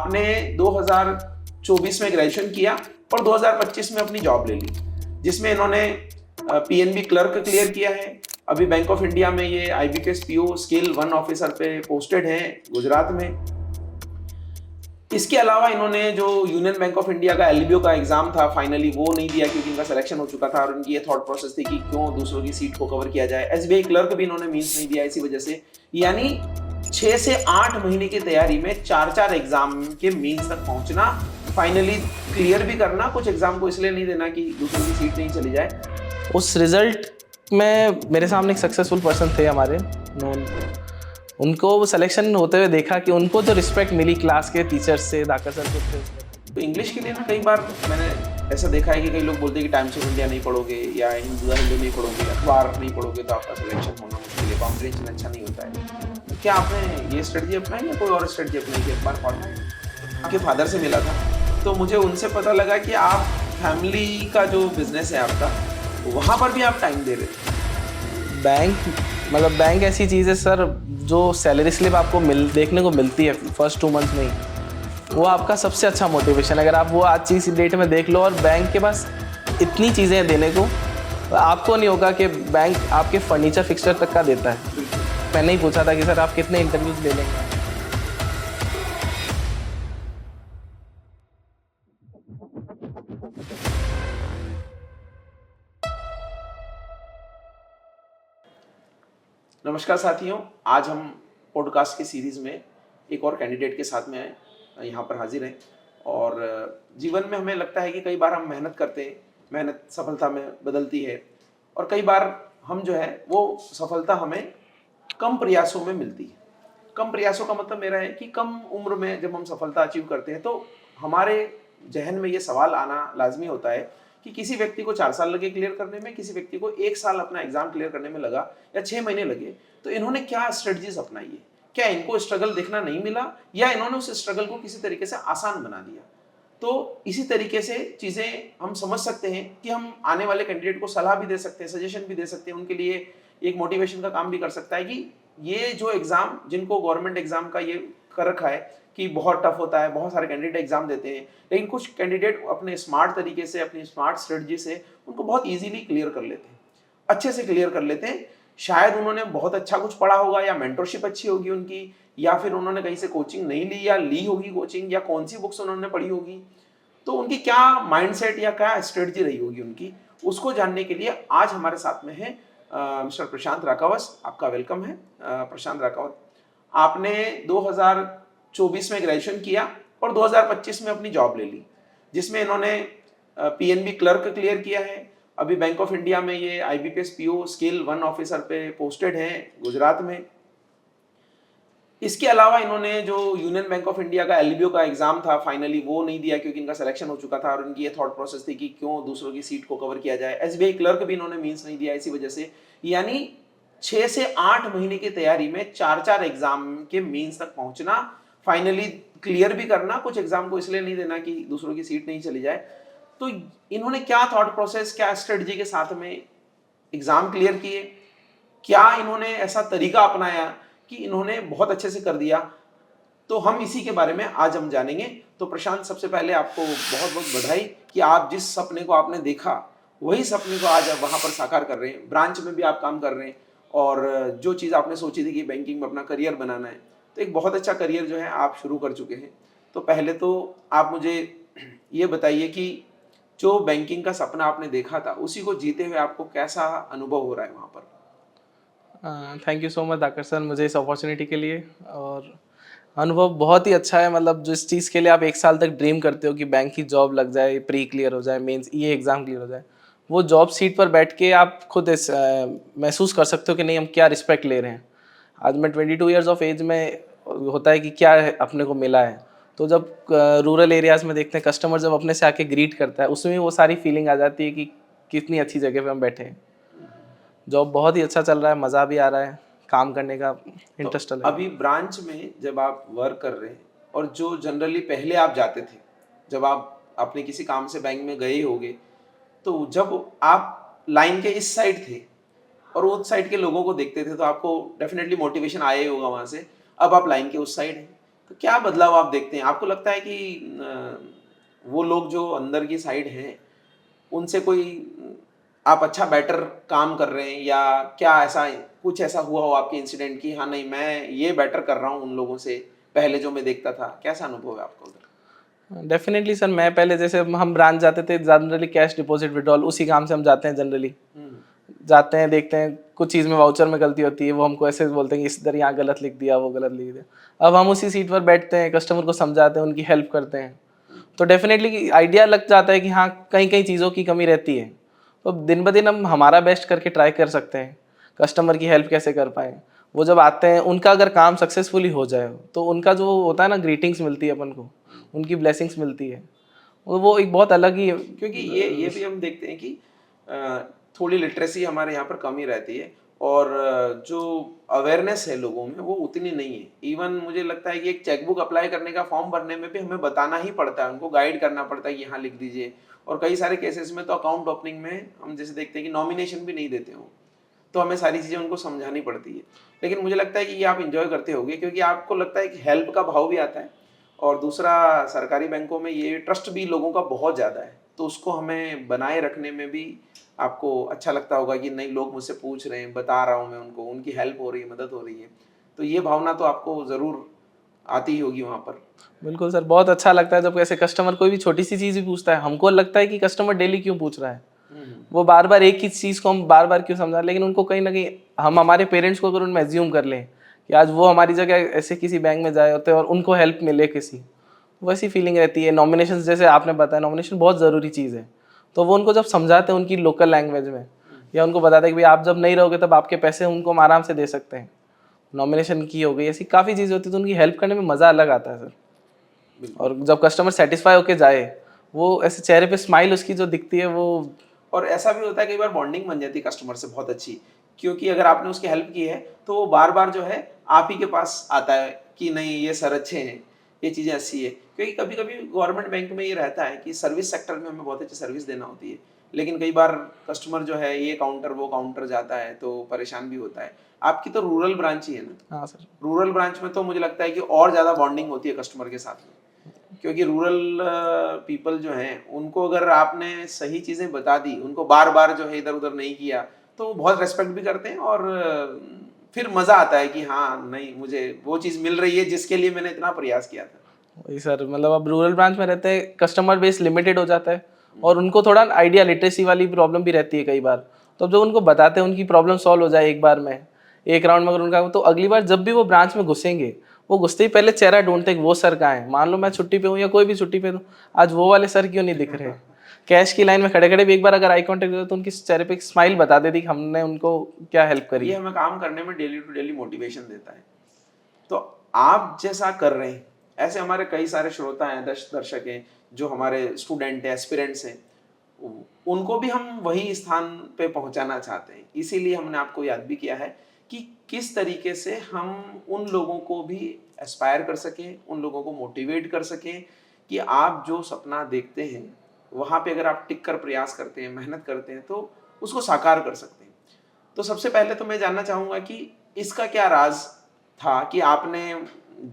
आपने 2024 में ग्रेजुएशन किया और 2025 में अपनी जॉब ले ली, जिसमें इन्होंने पीएनबी क्लर्क क्लियर किया है। अभी बैंक ऑफ इंडिया में ये आईबीपीएस पीओ स्केल 1 ऑफिसर पे पोस्टेड है गुजरात में। इसके अलावा इन्होंने जो यूनियन बैंक ऑफ इंडिया का एलबीओ का एग्जाम था फाइनली वो नहीं दिया क्योंकि इनका सिलेक्शन हो चुका था और इनकी ये थॉट प्रोसेस थी कि क्यों दूसरों की सीट को कवर किया जाए। एसबीआई क्लर्क भी इन्होंने मींस नहीं दिया इसी वजह से। यानी 6 से 8 महीने की तैयारी में 4 एग्जाम के मींस तक पहुंचना, फाइनली क्लियर भी करना। कुछ एग्जाम को इसलिए नहीं देना कि दूसरों की सीट नहीं चली जाए। उस रिजल्ट में मेरे सामने एक सक्सेसफुल पर्सन थे हमारे नोन, उनको वो सिलेक्शन होते हुए देखा कि उनको तो रिस्पेक्ट मिली क्लास के टीचर्स से, दाकर सर को थे। तो इंग्लिश के लिए ना कई बार मैंने ऐसा देखा है कि कई लोग बोलते हैं कि टाइम्स ऑफ इंडिया नहीं पढ़ोगे या हिंदू नहीं पढ़ोगे, अखबार नहीं पढ़ोगे तो आपका सिलेक्शन होना मुश्किल है, कॉम्पिटिशन अच्छा नहीं होता है। तो क्या आपने ये स्ट्रेटजी अपनाई या कोई और स्ट्रेटजी अपनाई कि अखबार पढ़ना है? आपके फादर से मिला था तो मुझे उनसे पता लगा कि आप फैमिली का जो बिजनेस है आपका, वहाँ पर भी आप टाइम दे रहे थे। बैंक ऐसी चीज़ है सर, जो सैलरी स्लिप आपको देखने को मिलती है फर्स्ट 2 मंथ में ही, वो आपका सबसे अच्छा मोटिवेशन। अगर आप वो आज चीज़ डेट में देख लो, और बैंक के पास इतनी चीज़ें हैं देने को, आपको नहीं होगा कि बैंक आपके फर्नीचर फिक्सचर तक का देता है। मैंने ही पूछा था कि सर आप कितने इंटरव्यूज़ ले लेंगे। नमस्कार साथियों, आज हम पॉडकास्ट की सीरीज़ में एक और कैंडिडेट के साथ में यहाँ पर हाजिर हैं। और जीवन में हमें लगता है कि कई बार हम मेहनत करते हैं, मेहनत सफलता में बदलती है, और कई बार हम जो है वो सफलता हमें कम प्रयासों में मिलती है। कम प्रयासों का मतलब मेरा है कि कम उम्र में जब हम सफलता अचीव करते हैं तो हमारे जहन में ये सवाल आना लाजमी होता है कि किसी व्यक्ति को 4 साल लगे क्लियर करने में, किसी व्यक्ति को 1 साल अपना एग्जाम क्लियर करने में लगा या 6 महीने लगे, तो इन्होंने क्या स्ट्रेटजीज अपनाई है? क्या इनको स्ट्रगल देखना नहीं मिला या इन्होंने उस स्ट्रगल को किसी तरीके से आसान बना दिया? तो इसी तरीके से चीज़ें हम समझ सकते हैं कि हम आने वाले कैंडिडेट को सलाह भी दे सकते हैं, सजेशन भी दे सकते हैं, उनके लिए एक मोटिवेशन का काम भी कर सकता है कि ये जो एग्ज़ाम, जिनको गवर्नमेंट एग्ज़ाम का ये कर रखा है कि बहुत टफ होता है, बहुत सारे कैंडिडेट एग्जाम देते हैं, लेकिन कुछ कैंडिडेट अपने स्मार्ट तरीके से, अपनी स्मार्ट स्ट्रेटजी से उनको बहुत इजीली क्लियर कर लेते हैं, अच्छे से क्लियर कर लेते हैं। शायद उन्होंने बहुत अच्छा कुछ पढ़ा होगा या मेंटरशिप अच्छी होगी उनकी, या फिर उन्होंने कहीं से कोचिंग नहीं ली या ली होगी कोचिंग, या कौन सी बुक्स उन्होंने पढ़ी होगी, तो उनकी क्या माइंडसेट या क्या स्ट्रेटजी रही होगी उनकी, उसको जानने के लिए आज हमारे साथ में है मिस्टर प्रशांत राकावत। आपका वेलकम है प्रशांत राकावत। आपने 2024 में ग्रेजुएशन किया और 2025 में अपनी जॉब ले ली, जिसमें इन्होंने पीएनबी क्लर्क क्लियर किया है। अभी बैंक ऑफ इंडिया में ये आईबीपीएस पीओ स्केल 1 ऑफिसर पे पोस्टेड है गुजरात में। इसके अलावा इन्होंने जो यूनियन बैंक ऑफ इंडिया का एलबीओ का एग्जाम था फाइनली वो नहीं दिया क्योंकि इनका सिलेक्शन हो चुका था और इनकी ये थॉट प्रोसेस थी कि क्यों दूसरों की सीट को कवर किया जाए। एसबीआई क्लर्क भी इन्होंने मींस नहीं दिया इसी वजह से। यानी 6 से 8 महीने की तैयारी में 4 एग्जाम के मींस तक पहुंचना, फाइनली क्लियर भी करना। कुछ एग्जाम को इसलिए नहीं देना कि दूसरों की सीट नहीं चली जाए। तो इन्होंने क्या थॉट प्रोसेस, क्या स्ट्रेटजी के साथ में एग्जाम क्लियर किए, क्या इन्होंने ऐसा तरीका अपनाया कि इन्होंने बहुत अच्छे से कर दिया, तो हम इसी के बारे में आज हम जानेंगे। तो प्रशांत, सबसे पहले आपको बहुत बहुत बधाई कि आप जिस सपने को आपने देखा वही सपने को आज आप वहाँ पर साकार कर रहे हैं। ब्रांच में भी आप काम कर रहे हैं और जो चीज़ आपने सोची थी कि बैंकिंग में अपना करियर बनाना है, तो एक बहुत अच्छा करियर जो है आप शुरू कर चुके हैं। तो पहले तो आप मुझे ये बताइए कि जो बैंकिंग का सपना आपने देखा था उसी को जीते हुए आपको कैसा अनुभव हो रहा है वहाँ पर? Thank you so much Dhakar sir मुझे इस अपॉर्चुनिटी के लिए। और अनुभव बहुत ही अच्छा है, मतलब जिस चीज़ के लिए आप 1 साल तक ड्रीम करते हो कि बैंक की जॉब लग जाए, प्री क्लियर हो जाए, मेंस ये एग्ज़ाम क्लियर हो जाए, वो जॉब सीट पर बैठ के आप खुद महसूस कर सकते हो कि नहीं हम क्या रिस्पेक्ट ले रहे हैं। आज मैं 22 ईयर्स ऑफ एज में होता है कि क्या है अपने को मिला है। तो जब रूरल एरियाज़ में देखते हैं कस्टमर जब अपने से आके ग्रीट करता है, उसमें वो सारी फीलिंग आ जाती है कि कितनी अच्छी जगह पे हम बैठे हैं। जॉब बहुत ही अच्छा चल रहा है, मज़ा भी आ रहा है, काम करने का इंटरेस्ट तो अभी ब्रांच में जब आप वर्क कर रहे हैं और जो जनरली पहले आप जाते थे, जब आप अपने किसी काम से बैंक में गए होगे, तो जब आप लाइन के इस साइड थे और उस साइड के लोगों को देखते थे तो आपको डेफिनेटली मोटिवेशन आया ही होगा वहाँ से। अब आप लाइन के उस साइड हैं, तो क्या बदलाव आप देखते हैं? आपको लगता है कि वो लोग जो अंदर की साइड हैं, उनसे कोई आप अच्छा बेटर काम कर रहे हैं, या क्या ऐसा कुछ ऐसा हुआ हो आपके इंसिडेंट कि हाँ नहीं मैं ये बेटर कर रहा हूँ उन लोगों से पहले जो मैं देखता था? कैसा अनुभव है आपका उधर? डेफिनेटली सर, मैं पहले जैसे हम ब्रांच जाते थे जनरली कैश डिपॉजिट विड्रॉल उसी काम से हम जाते हैं जनरली। हुँ, जाते हैं, देखते हैं कुछ चीज़ में वाउचर में गलती होती है, वो हमको ऐसे बोलते हैं कि इस इधर यहाँ गलत लिख दिया, वो गलत लिख दिया। अब हम उसी सीट पर बैठते हैं, कस्टमर को समझाते हैं, उनकी हेल्प करते हैं। तो डेफिनेटली आइडिया लग जाता है कि हाँ, कहीं-कहीं चीज़ों की कमी रहती है। तो दिन ब दिन हम हमारा बेस्ट करके ट्राई कर सकते हैं, कस्टमर की हेल्प कैसे कर पाएँ। वो जब आते हैं, उनका अगर काम सक्सेसफुली हो जाए, तो उनका जो होता है ना ग्रीटिंग्स मिलती है अपन को, उनकी ब्लेसिंग्स मिलती है। वो एक बहुत अलग ही क्योंकि ये भी हम देखते हैं कि अ, थोड़ी लिटरेसी हमारे यहाँ पर कम ही रहती है, और जो अवेयरनेस है लोगों में वो उतनी नहीं है। इवन मुझे लगता है कि एक चेकबुक अप्लाई करने का फॉर्म भरने में भी हमें बताना ही पड़ता है, उनको गाइड करना पड़ता है कि यहाँ लिख दीजिए। और कई सारे केसेस में तो अकाउंट ओपनिंग में हम जैसे देखते हैं कि नॉमिनेशन भी नहीं देते हो, तो हमें सारी चीज़ें उनको समझानी पड़ती है। लेकिन मुझे लगता है कि ये आप एन्जॉय करते होंगे, क्योंकि आपको लगता है कि हेल्प का भाव भी आता है, और दूसरा सरकारी बैंकों में ये ट्रस्ट भी लोगों का बहुत ज़्यादा है, तो उसको हमें बनाए रखने में भी आपको अच्छा लगता होगा कि नहीं लोग मुझसे पूछ रहे हैं, बता रहा हूँ मैं उनको, उनकी हेल्प हो रही है, मदद हो रही है। तो ये भावना तो आपको ज़रूर आती ही होगी वहाँ पर। बिल्कुल सर, बहुत अच्छा लगता है जब ऐसे कस्टमर कोई भी छोटी-सी चीज़ भी पूछता है। हमको लगता है कि कस्टमर डेली क्यों पूछ रहा है? हुँ, हुँ। वो बार-बार एक ही चीज़ को हम बार-बार क्यों समझा, लेकिन उनको कहीं न कहीं हम हमारे पेरेंट्स को अगर उनमें अज़्यूम कर लें कि आज वो हमारी जगह ऐसे किसी बैंक में जाए होते हैं और उनको हेल्प मिले किसी, वैसी फीलिंग रहती है। नॉमिनेशंस जैसे आपने बताया, नॉमिनेशन बहुत ज़रूरी चीज़ है। तो वो उनको जब समझाते हैं उनकी लोकल लैंग्वेज में, या उनको बताते हैं कि भई आप जब नहीं रहोगे तब आपके पैसे उनको हम आराम से दे सकते हैं। नॉमिनेशन की हो गई, ऐसी काफ़ी चीज़ें होती हैं, तो उनकी हेल्प करने में मज़ा अलग आता है सर। बिल्कुल। और जब कस्टमर सैटिस्फाई होके जाए, वो ऐसे चेहरे पे स्माइल उसकी जो दिखती है वो। और ऐसा भी होता है कई बार बॉन्डिंग बन जाती है कस्टमर से बहुत अच्छी, क्योंकि अगर आपने उसकी हेल्प की है तो वो बार बार जो है आप ही के पास आता है कि नहीं ये सर अच्छे हैं, ये चीज़ें अच्छी है। क्योंकि कभी कभी गवर्नमेंट बैंक में ये रहता है कि सर्विस सेक्टर में हमें बहुत अच्छी सर्विस देना होती है, लेकिन कई बार कस्टमर जो है ये काउंटर वो काउंटर जाता है तो परेशान भी होता है। आपकी तो रूरल ब्रांच ही है ना? हाँ सर। रूरल ब्रांच में तो मुझे लगता है कि और ज़्यादा बॉन्डिंग होती है कस्टमर के साथ में, क्योंकि रूरल पीपल जो हैं उनको अगर आपने सही चीज़ें बता दी, उनको बार-बार जो है इधर-उधर नहीं किया, तो वो बहुत रिस्पेक्ट भी करते हैं, और फिर मज़ा आता है कि हाँ, नहीं मुझे वो चीज़ मिल रही है जिसके लिए मैंने इतना प्रयास किया था। वही सर, मतलब अब रूरल ब्रांच में रहते हैं, कस्टमर बेस लिमिटेड हो जाता है हुँ, और उनको थोड़ा आइडिया लिटरेसी वाली प्रॉब्लम भी रहती है कई बार। तो अब जब उनको बताते हैं उनकी प्रॉब्लम सॉल्व हो जाए एक बार में, एक राउंड में अगर उनका, तो अगली बार जब भी वो ब्रांच में घुसेंगे, वो घुसते ही पहले चेहरा ढूँढते हैं कि वो सर कहाँ है। मान लो मैं छुट्टी पे हूँ या कोई भी छुट्टी पे हूँ, आज वो वाले सर क्यों नहीं दिख रहे? कैश की लाइन में खड़े-खड़े भी एक बार अगर आई कॉन्टैक्ट हो तो उनके चेहरे पे एक स्माइल बता देती कि हमने उनको क्या हेल्प करी ये है। हमें काम करने में डेली टू डेली मोटिवेशन देता है। तो आप जैसा कर रहे हैं, ऐसे हमारे कई सारे श्रोता हैं, दर्शक हैं, जो हमारे स्टूडेंट हैं, एस्पिरेंट्स हैं, उनको भी हम वही स्थान पे पहुंचाना चाहते हैं। इसीलिए हमने आपको याद भी किया है कि किस तरीके से हम उन लोगों को भी एस्पायर कर सकें, उन लोगों को मोटिवेट कर सकें कि आप जो सपना देखते हैं, वहाँ पे अगर आप टिक कर प्रयास करते हैं, मेहनत करते हैं, तो उसको साकार कर सकते हैं। तो सबसे पहले तो मैं जानना चाहूँगा कि इसका क्या राज़ था कि आपने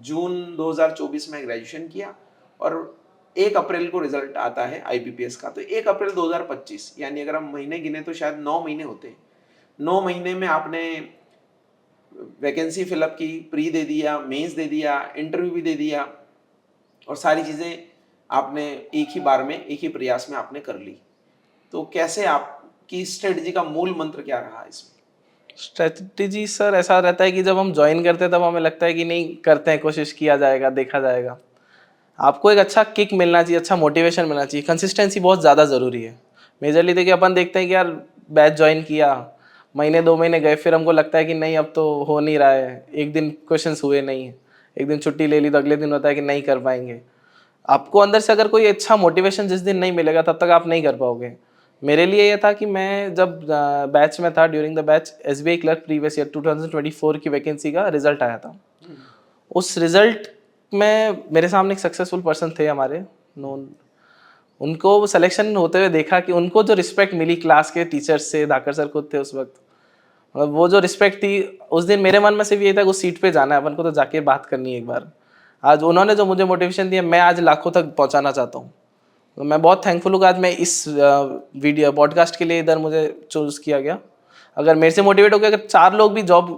जून 2024 में ग्रेजुएशन किया, और 1 अप्रैल को रिज़ल्ट आता है आईबीपीएस का, तो 1 अप्रैल 2025 यानी अगर हम महीने गिने तो शायद 9 महीने होते हैं। 9 महीने में आपने वैकेंसी फिलअप की, प्री दे दिया, मेंस दे दिया, इंटरव्यू भी दे दिया, और सारी चीज़ें आपने एक ही बार में, एक ही प्रयास में आपने कर ली। तो कैसे आपकी स्ट्रेटजी का मूल मंत्र क्या रहा इसमें? स्ट्रेटजी सर ऐसा रहता है कि जब हम जॉइन करते हैं तब हमें लगता है कि नहीं, करते हैं, कोशिश किया जाएगा, देखा जाएगा। आपको एक अच्छा किक मिलना चाहिए, अच्छा मोटिवेशन मिलना चाहिए, कंसिस्टेंसी बहुत ज़्यादा ज़रूरी है। मेजरली देखिए, अपन देखते हैं कि यार बैच जॉइन किया, महीने 2 महीने गए, फिर हमको लगता है कि नहीं अब तो हो नहीं रहा है, एक दिन क्वेश्चंस हुए नहीं, एक दिन छुट्टी ले ली तो अगले दिन होता है कि नहीं कर पाएंगे। आपको अंदर से अगर कोई अच्छा मोटिवेशन जिस दिन नहीं मिलेगा तब तक आप नहीं कर पाओगे। मेरे लिए ये था कि मैं जब बैच में था, during the batch SBI clerk previous year 2024 की वैकेंसी का रिजल्ट आया था। हुँ, उस रिजल्ट में मेरे सामने एक सक्सेसफुल पर्सन थे हमारे नोन, उनको सिलेक्शन होते हुए देखा कि उनको जो रिस्पेक्ट मिली क्लास के टीचर्स से, धाकर सर खुद थे उस वक्त, मतलब वो जो रिस्पेक्ट थी, उस दिन मेरे मन में सिर्फ ये था कि उस सीट पे जाना है अपन को, तो जाके बात करनी है एक बार। आज उन्होंने जो मुझे मोटिवेशन दिया, मैं आज लाखों तक पहुंचाना चाहता हूँ। तो मैं बहुत थैंकफुल हूँ कि आज मैं इस वीडियो पॉडकास्ट के लिए इधर मुझे चूज़ किया गया। अगर मेरे से मोटिवेट हो गया, अगर 4 लोग भी जॉब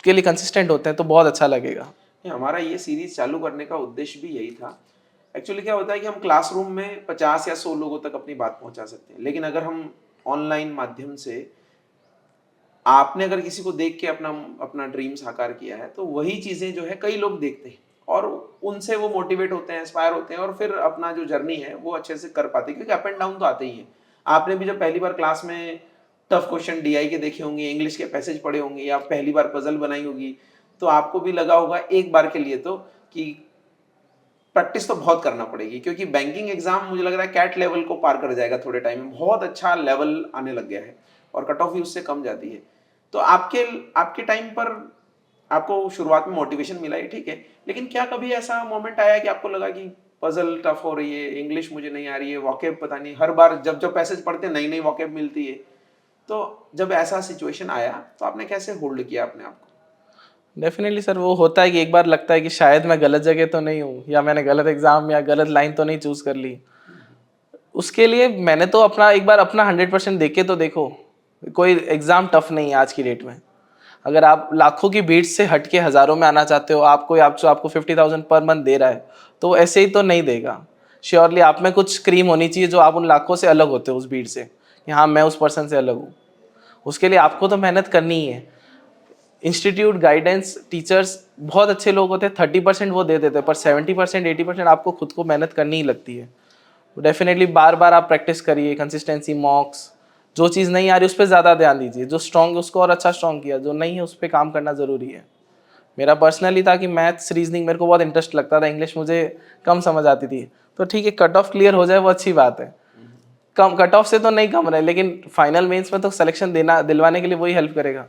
के लिए कंसिस्टेंट होते हैं तो बहुत अच्छा लगेगा। हमारा ये सीरीज चालू करने का उद्देश्य भी यही था। एक्चुअली क्या होता है कि हम क्लासरूम में 50 या 100 लोगों तक अपनी बात पहुंचा सकते हैं, लेकिन अगर हम ऑनलाइन माध्यम से, आपने अगर किसी को देख के अपना अपना ड्रीम साकार किया है, तो वही चीजें जो है कई लोग देखते हैं और उनसे वो मोटिवेट होते हैं, इंस्पायर होते हैं और फिर अपना जो जर्नी है वो अच्छे से कर पाते हैं, क्योंकि अप एंड डाउन तो आते ही हैं। आपने भी जब पहली बार क्लास में टफ क्वेश्चन डीआई के देखे होंगे, इंग्लिश के पैसेज पढ़े होंगे या पहली बार पजल बनाई होगी, तो आपको भी लगा होगा एक बार के लिए तो कि प्रैक्टिस तो बहुत करना पड़ेगी, क्योंकि बैंकिंग एग्जाम मुझे लग रहा है कैट लेवल को पार कर जाएगा थोड़े टाइम में, बहुत अच्छा लेवल आने लग गया है और कट ऑफ भी उससे कम जाती है। तो आपके आपके टाइम पर आपको शुरुआत में मोटिवेशन मिला है, ठीक है, लेकिन क्या कभी ऐसा मोमेंट आया कि आपको लगा कि पजल टफ हो रही है, इंग्लिश मुझे नहीं आ रही है, वॉकेब पता नहीं, हर बार जब जब पैसेज पढ़ते नई नई वॉकेब मिलती है, तो जब ऐसा सिचुएशन आया तो आपने कैसे होल्ड किया अपने आप को? डेफिनेटली सर, वो होता है कि एक बार लगता है कि शायद मैं गलत जगह तो नहीं हूँ, या मैंने गलत एग्जाम या गलत लाइन तो नहीं चूज कर ली। उसके लिए मैंने तो अपना एक बार अपना 100% देके तो देखो। कोई एग्जाम टफ नहीं है आज की डेट में। अगर आप लाखों की भीड़ से हट के हजारों में आना चाहते हो, आपको 50,000 पर मंथ दे रहा है, तो वो ऐसे ही तो नहीं देगा। श्योरली आप में कुछ क्रीम होनी चाहिए जो आप उन लाखों से अलग होते हो, उस भीड़ से, कि हाँ मैं उस पर्सन से अलग हूँ। उसके लिए आपको तो मेहनत करनी ही है। इंस्टीट्यूट, गाइडेंस, टीचर्स बहुत अच्छे लोग होते हैं, 30% वो दे देते हैं, पर 70% 80% आपको खुद को मेहनत करनी ही लगती है। डेफिनेटली बार बार आप प्रैक्टिस करिए, कंसिस्टेंसी, मॉक्स। जो चीज़ नहीं आ रही उस पर ज़्यादा ध्यान दीजिए, जो स्ट्रॉन्ग है उसको और अच्छा स्ट्रॉन्ग किया, जो नहीं है उस पर काम करना ज़रूरी है। मेरा पर्सनली था कि मैथ्स, रीजनिंग मेरे को बहुत इंटरेस्ट लगता था, इंग्लिश मुझे कम समझ आती थी। तो ठीक है, कट ऑफ क्लियर हो जाए वो अच्छी बात है। कम कट ऑफ से तो नहीं कम रहे, लेकिन फाइनल मेंस में तो सिलेक्शन देना दिलवाने के लिए वही हेल्प करेगा।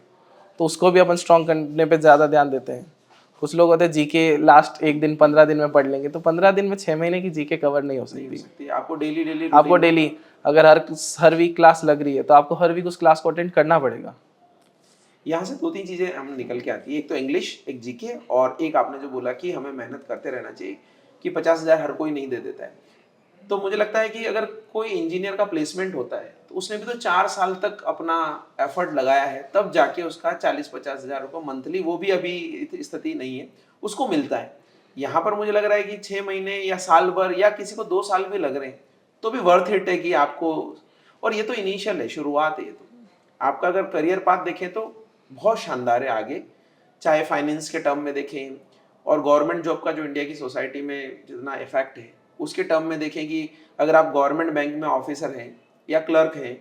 तो उसको भी अपन स्ट्रॉन्ग करने पे ज़्यादा ध्यान देते हैं। कुछ लोग होते हैं जीके लास्ट एक दिन 15 दिन में पढ़ लेंगे, तो 15 दिन में 6 महीने की जीके कवर नहीं हो नहीं हो सकती। सकती, आपको डेली डेली आपको रूटीन में। डेली, अगर हर वीक क्लास लग रही है तो आपको हर वीक उस क्लास को अटेंड करना पड़ेगा। यहाँ से दो तीन चीजें हम निकल के आती है, एक तो इंग्लिश, एक जीके, और एक आपने जो बोला कि हमें मेहनत करते रहना चाहिए, कि 50,000 हर कोई नहीं दे देता है। तो मुझे लगता है कि अगर कोई इंजीनियर का प्लेसमेंट होता है तो उसने भी तो 4 साल तक अपना एफर्ट लगाया है, तब जाके उसका 40-50 हजार रुपये मंथली, वो भी अभी स्थिति नहीं है, उसको मिलता है। यहाँ पर मुझे लग रहा है कि 6 महीने या साल भर या किसी को 2 साल भी लग रहे हैं तो भी वर्थ इट है कि आपको। और ये तो इनिशियल है, शुरुआत है ये तो। आपका अगर करियर पाथ देखें तो बहुत शानदार है आगे, चाहे फाइनेंस के टर्म में देखें और गवर्नमेंट जॉब का जो इंडिया की सोसाइटी में जितना इफेक्ट है उसके टर्म में देखें कि अगर आप गवर्नमेंट बैंक में ऑफिसर हैं या क्लर्क हैं,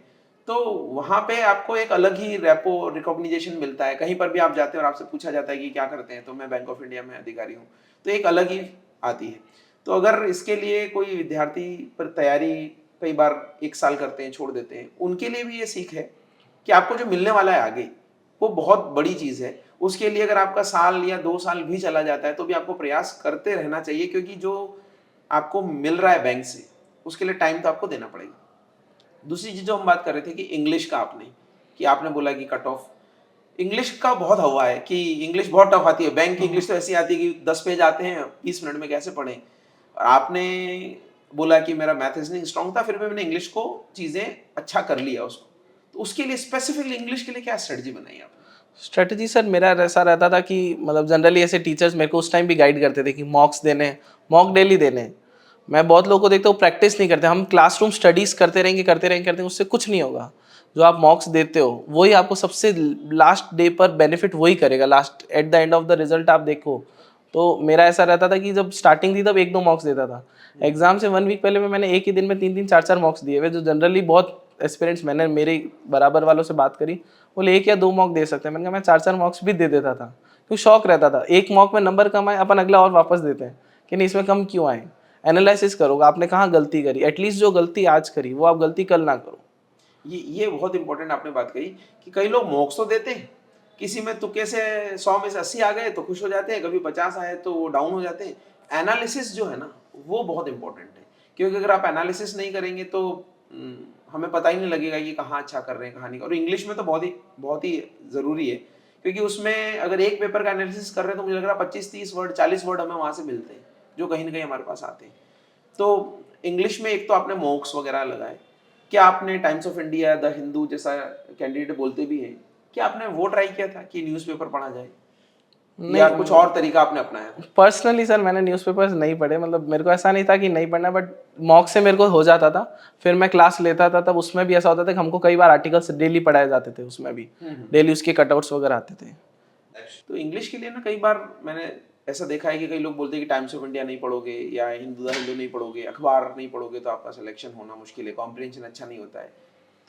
तो वहाँ पे आपको एक अलग ही रेपो रिकॉग्निजेशन मिलता है। कहीं पर भी आप जाते हैं और आपसे पूछा जाता है कि क्या करते हैं, तो मैं बैंक ऑफ इंडिया में अधिकारी हूँ, तो एक अलग ही आती है। तो अगर इसके लिए कोई विद्यार्थी पर तैयारी कई बार 1 साल करते हैं, छोड़ देते हैं, उनके लिए भी ये सीख है कि आपको जो मिलने वाला है आगे वो बहुत बड़ी चीज है। उसके लिए अगर आपका साल या 2 साल भी चला जाता है तो भी आपको प्रयास करते रहना चाहिए, क्योंकि जो आपको मिल रहा है बैंक से उसके लिए टाइम तो आपको देना पड़ेगा। दूसरी चीज जो हम बात कर रहे थे कि इंग्लिश का, आपने बोला कि कट ऑफ इंग्लिश का बहुत हवा है कि इंग्लिश बहुत टफ आती है, बैंक की इंग्लिश तो ऐसी आती है कि 10 पेज आते हैं, 20 मिनट में कैसे पढ़ें। और आपने बोला कि मेरा मैथ रीजनिंग स्ट्रांग था, फिर भी मैंने इंग्लिश को चीजें अच्छा कर लिया उसको, तो उसके लिए स्पेसिफिकली इंग्लिश के लिए क्या स्ट्रेटजी बनाई आपने? स्ट्रेटजी सर मेरा ऐसा रहता था कि मतलब जनरली ऐसे टीचर्स मेरे को उस टाइम भी गाइड करते थे कि मॉक्स देने, मॉक डेली देने। मैं बहुत लोगों को देखता हूँ प्रैक्टिस नहीं करते। हम क्लासरूम स्टडीज करते रहेंगे, उससे कुछ नहीं होगा। जो आप मॉक्स देते हो वही आपको सबसे लास्ट डे पर बेनिफिट वही करेगा, last at the end of the result आप देखो। तो मेरा ऐसा रहता था कि जब स्टार्टिंग थी तब 1-2 मॉक्स देता था। एग्जाम से 1 वीक पहले में मैंने एक ही दिन में 3-3 4-4 मॉक्स दिए हुए। जो जनरली बहुत एक्सपीरियंस, मैंने मेरे बराबर वालों से बात करी, बोले 1 या 2 मॉक दे सकते हैं। मैंने कहा मैं 4-4 मॉक्स भी दे देता था, क्योंकि शौक रहता था। एक मॉक में नंबर कम आए, अपन अगला और वापस देते हैं कि नहीं इसमें कम क्यों आए। एनालिसिस करोगे आपने कहाँ गलती करी, एटलीस्ट जो गलती आज करी वो आप गलती कल ना करो। ये बहुत इंपॉर्टेंट आपने बात कही कि कई लोग मॉक्स तो देते हैं, किसी में तुक्के से 100 में से 80 आ गए तो खुश हो जाते हैं, कभी 50 आए तो वो डाउन हो जाते हैं। एनालिसिस जो है ना वो बहुत इंपॉर्टेंट है, क्योंकि अगर आप एनालिसिस नहीं करेंगे तो हमें पता ही नहीं लगेगा कि कहाँ अच्छा कर रहे हैं कहाँ नहीं। और इंग्लिश में तो बहुत ही ज़रूरी है, क्योंकि उसमें अगर एक पेपर का एनालिसिस कर रहे हैं तो मुझे लग रहा है 25-30 वर्ड 40 वर्ड हमें वहाँ से मिलते हैं जो कहीं ना कहीं हमारे पास आते हैं। तो इंग्लिश में एक तो आपने मॉक्स वगैरह लगाए, क्या आपने times of India, the Hindu जैसा कैंडिडेट बोलते भी हैं, क्या आपने वो ट्राई किया था कि न्यूज़पेपर पढ़ा जाए या कुछ नहीं, और तरीका आपने अपनाया था? पर्सनली सर मैंने न्यूज़पेपर्स नहीं पढ़े, मतलब मेरे को ऐसा नहीं था कि नहीं पढ़ना, बट मॉक से मेरे को हो जाता था। फिर मैं क्लास लेता था तब उसमें भी ऐसा होता था कि हमको कई बार आर्टिकल्स डेली पढ़ाए जाते थे, उसमें भी डेली उसके कटआउट्स वगैरह आते थे। तो इंग्लिश के लिए ना कई बार मैंने ऐसा देखा है कि कई लोग बोलते हैं कि टाइम्स ऑफ इंडिया नहीं पढ़ोगे या हिंदू द हिंदू नहीं पढ़ोगे, अखबार नहीं पढ़ोगे तो आपका सिलेक्शन होना मुश्किल है, कॉम्प्रिहेंशन अच्छा नहीं होता है।